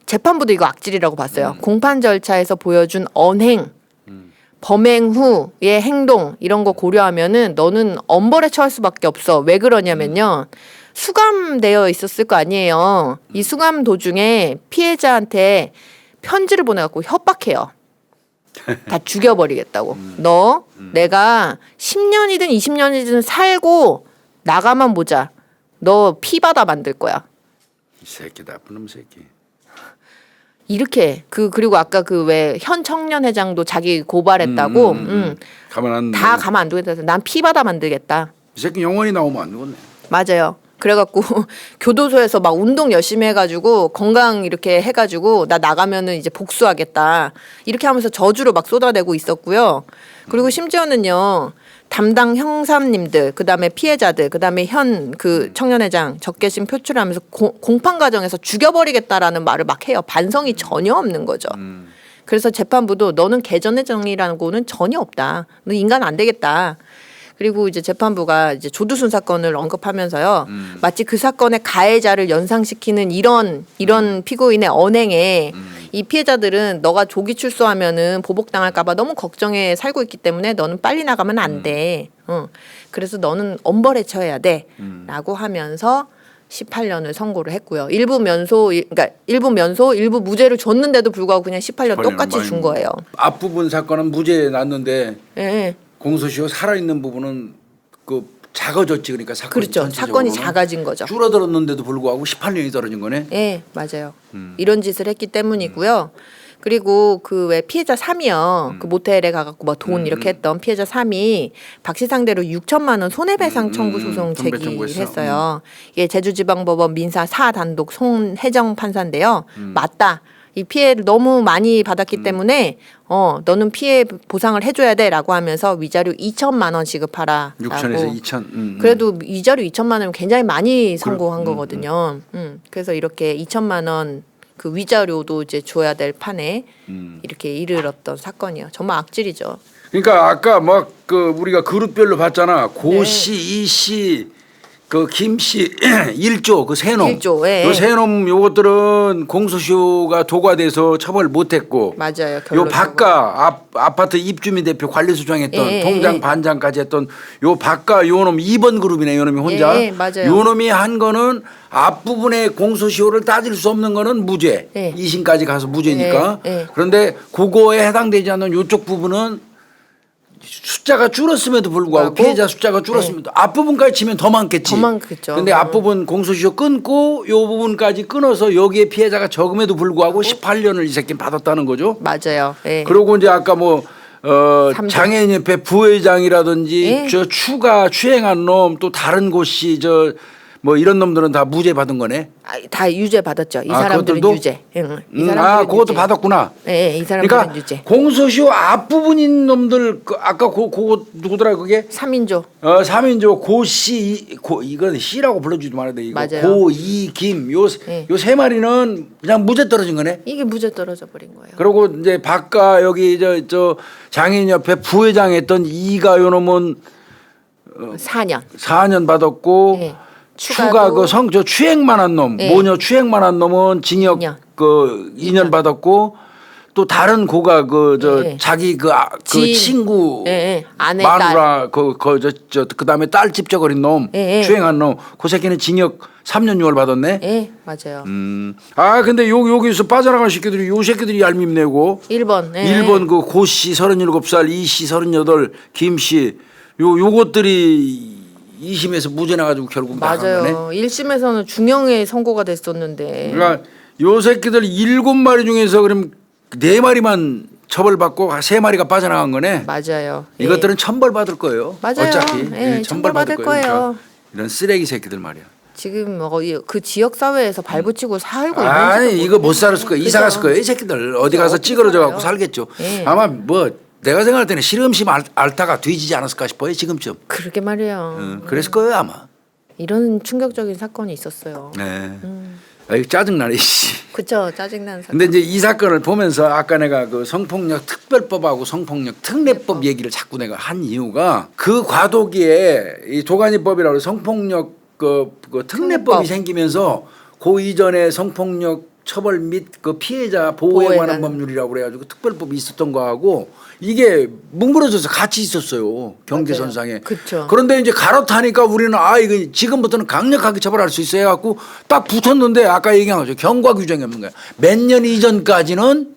재판부도 이거 악질이라고 봤어요. 공판 절차에서 보여준 언행, 범행 후의 행동 이런 거 고려하면은 너는 엄벌에 처할 수밖에 없어. 왜 그러냐면요. 수감되어 있었을 거 아니에요. 이 수감 도중에 피해자한테 편지를 보내갖고 협박해요. 다 죽여버리겠다고. 너 내가 10년이든 20년이든 살고 나가만 보자. 너 피바다 만들 거야. 이 새끼 나쁜 놈 새끼. 이렇게 그리고 아까 그 왜 현 청년회장도 자기 고발했다고 가만 안 다 가만 안 두겠다. 난 피바다 만들겠다. 이 새끼 영원히 나오면 안 되겠네. 맞아요. 그래갖고 교도소에서 막 운동 열심히 해가지고 건강 이렇게 해가지고 나 나가면은 이제 복수하겠다 이렇게 하면서 저주를 막 쏟아내고 있었고요. 그리고 심지어는요 담당 형사님들 그다음에 피해자들 그다음에 현 그 청년회장 적개심 표출하면서 공판 과정에서 죽여버리겠다라는 말을 막 해요. 반성이 전혀 없는 거죠. 그래서 재판부도 너는 개전의 정의라고는 전혀 없다. 너 인간 안 되겠다. 그리고 이제 재판부가 이제 조두순 사건을 언급하면서요. 마치 그 사건의 가해자를 연상시키는 이런 피고인의 언행에 이 피해자들은 너가 조기 출소하면은 보복당할까봐 너무 걱정해 살고 있기 때문에 너는 빨리 나가면 안 돼. 그래서 너는 엄벌에 처해야 돼.라고 하면서 18년을 선고를 했고요. 일부 면소, 일부 무죄를 줬는데도 불구하고 그냥 18년 똑같이 준 거예요. 앞부분 사건은 무죄 났는데. 네. 공소시효 살아있는 부분은 그 작아졌지. 그러니까 사건이 그렇죠. 사건이 작아진 거죠. 줄어들었는데도 불구하고 18년이 떨어진 거네. 네, 맞아요. 이런 짓을 했기 때문이고요. 그리고 그 왜 피해자 3이요. 그 모텔에 가갖고 뭐 돈 이렇게 했던 피해자 3이 박 씨 상대로 6천만 원 손해배상 청구 소송 제기했어요. 이게 제주지방법원 민사 4단독 송혜정 판사인데요. 맞다. 이 피해를 너무 많이 받았기 때문에 너는 피해 보상을 해줘야 돼라고 하면서 위자료 2천만 원 지급하라. 6천에서 2천. 그래도 위자료 2천만 원이면 굉장히 많이 선고한 거거든요. 그래서 이렇게 2천만 원 그 위자료도 이제 줘야 될 판에 이렇게 이르렀던 사건이요. 정말 악질이죠. 그러니까 아까 막 그 우리가 그룹별로 봤잖아. 고씨, 이씨, 그 김씨 1조 그 세 놈. 1조. 예. 요 세 놈 요것들은 공소시효가 도과돼서 처벌 못했고. 맞아요. 요 바깥 아파트 입주민 대표 관리소장했던 통장 반장까지 했던 요 바깥 요 놈 2번 그룹이네. 요 놈이 혼자. 예, 맞아요. 요 놈이 한 거는 앞부분에 공소시효를 따질 수 없는 거는 무죄. 예. 2심까지 가서 무죄니까. 예. 그런데 그거에 해당되지 않는 요쪽 부분은 숫자가 줄었음에도 불구하고 피해자 숫자가 줄었음에도 앞부분까지 치면 더 많겠지. 더 많겠죠. 근데 앞부분 공소시효 끊고 요 부분까지 끊어서 여기에 피해자가 적음에도 불구하고 18년을 이 새끼는 받았다는 거죠. 맞아요. 예. 그리고 이제 아까 뭐 삼종. 장애인협회 부회장이라든지 예. 저 추가 추행한 놈 또 다른 곳이 저 뭐 이런 놈들은 다 무죄 받은 거네. 다 유죄 받았죠. 이 아, 사람들은 그것들도? 유죄. 응. 이 사람들은 그것도 유죄. 받았구나. 네, 이 사람들은 그러니까 유죄. 공소시효 앞부분인 놈들 아까 그거 누구더라 그게? 3인조. 3인조 고씨 이건 씨라고 불러주지도 말아야 돼. 이거 맞아요. 고이 김 요 네. 세 마리는 그냥 무죄 떨어진 거네. 이게 무죄 떨어져 버린 거예요. 그리고 이제 바깥 여기 저 장애인협회 부회장했던 이가요 놈은 4년. 4년 받았고 네. 추가 그 저 추행만한 놈 네. 모녀 추행만한 놈은 징역 2년. 그 2년 받았고 또 다른 고가 그 저 네. 자기 그 지인. 친구 네. 아내 마누라 그다음에 딸 집적거린 놈 네. 추행한 놈 그 새끼는 징역 3년 6월 받았네. 네, 맞아요. 근데 여기서 빠져나간 새끼들이 요 새끼들이 얄밉네고. 1번. 네. 1번 그 고씨 37살, 이씨 38, 김씨 요것들이 2심에서 무죄 나가지고 결국 나간 거네. 맞아요. 1심에서는 중형에 선고가 됐었는데. 그러니까 요 새끼들 7마리 중에서 그럼 4마리만 처벌받고 3마리가 빠져나간 거네. 맞아요. 이것들은 천벌 받을 거예요. 맞아요. 어차피 네, 천벌 받을 거예요. 그러니까 이런 쓰레기 새끼들 말이야. 지금 그 지역 사회에서 발붙이고 살고 있는. 아니 이거 못 살았을 거예요. 이사 갔을 거예요. 이 새끼들 어디 가서 어떻게 찌그러져 갖고 살아요? 살겠죠. 네. 아마 뭐 내가 생각할 때는 실험심 앓다가 뒤지지 않았을까 싶어요. 지금쯤. 그러게 말이에요. 그랬을 거예요 아마. 이런 충격적인 사건이 있었어요. 네. 아이 짜증나네. 씨. 그쵸, 짜증나는 사건. 근데 이제 이 사건을 보면서 아까 내가 그 성폭력 특별법하고 성폭력 특례법 얘기를 자꾸 내가 한 이유가 그 과도기에 이 도가니법이라고 성폭력 그 특례법이 특례법. 생기면서 그 이전에 성폭력 처벌 및 그 피해자 보호에 보호에 관한 관한. 법률이라고 그래가지고 특별법이 있었던 거하고 이게 뭉그러져서 같이 있었어요 경계선상에. 그쵸. 그런데 이제 갈아타니까 우리는 이거 지금부터는 강력하게 처벌할 수 있어야 갖고 딱 붙었는데 아까 얘기한 거죠. 경과 규정이 없는 거야. 몇 년 이전까지는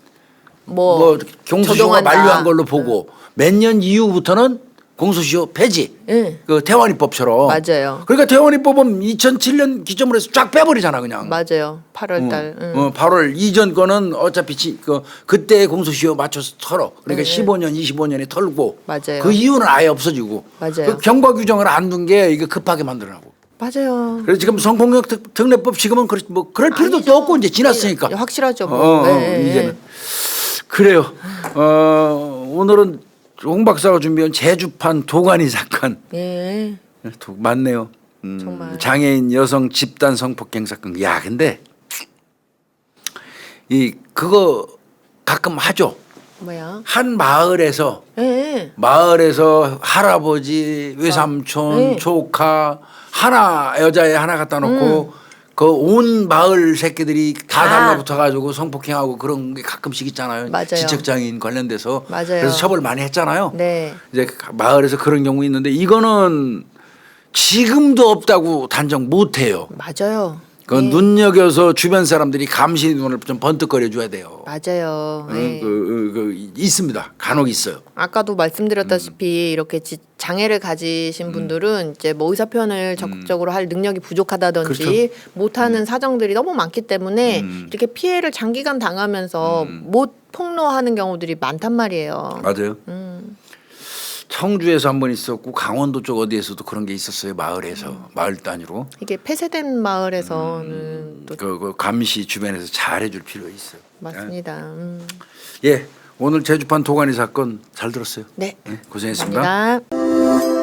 뭐 공소시효가 적용한다. 만료한 걸로 보고 몇 년 이후부터는 공소시효 폐지. 예. 그 태완이법처럼. 맞아요. 그러니까 태완이법은 2007년 기점으로 해서 쫙 빼버리잖아 그냥. 맞아요. 8월달. 8월 이전 거는 어차피 그때 공소시효 맞춰서 털어. 그러니까 15년, 25년에 털고. 맞아요. 그 이유는 아예 없어지고. 맞아요. 그 경과 규정을 안 둔 게 이게 급하게 만들어나고. 맞아요. 그래서 지금 성폭력 특례법 지금은 그럴 필요도 아니죠. 없고 이제 지났으니까. 확실하죠. 뭐. 이제는 그래요. 오늘은 홍 박사가 준비한 제주판 도가니 사건. 예. 맞네요. 정말. 장애인 여성 집단 성폭행 사건. 야, 근데 그거 가끔 하죠. 뭐야? 한 마을에서 예. 할아버지, 외삼촌, 네. 조카 여자애 하나 갖다 놓고 그 온 마을 새끼들이 다 달라붙어 가지고 성폭행하고 그런 게 가끔씩 있잖아요. 맞아요. 지적장애인 관련돼서. 맞아요. 그래서 처벌 많이 했잖아요. 네. 이제 마을에서 그런 경우 있는데 이거는 지금도 없다고 단정 못 해요. 맞아요. 그건 네. 눈여겨서 주변 사람들이 감시 눈을 좀 번뜩거려 줘야 돼요. 맞아요. 네. 있습니다. 간혹 있어요. 아까도 말씀드렸다시피 이렇게 장애를 가지신 분들은 이제 뭐 의사 표현을 적극적으로 할 능력이 부족하다든지 그렇죠. 못하는 사정들이 너무 많기 때문에 이렇게 피해를 장기간 당하면서 못 폭로하는 경우들이 많단 말이에요. 맞아요. 청주에서 한 번 있었고 강원도 쪽 어디에서도 그런 게 있었어요. 마을에서 마을 단위로. 이게 폐쇄된 마을에서는 또 그 감시 주변에서 잘 해줄 필요가 있어요. 맞습니다. 예, 오늘 제주판 도가니 사건 잘 들었어요. 네. 고생했습니다. 감사합니다.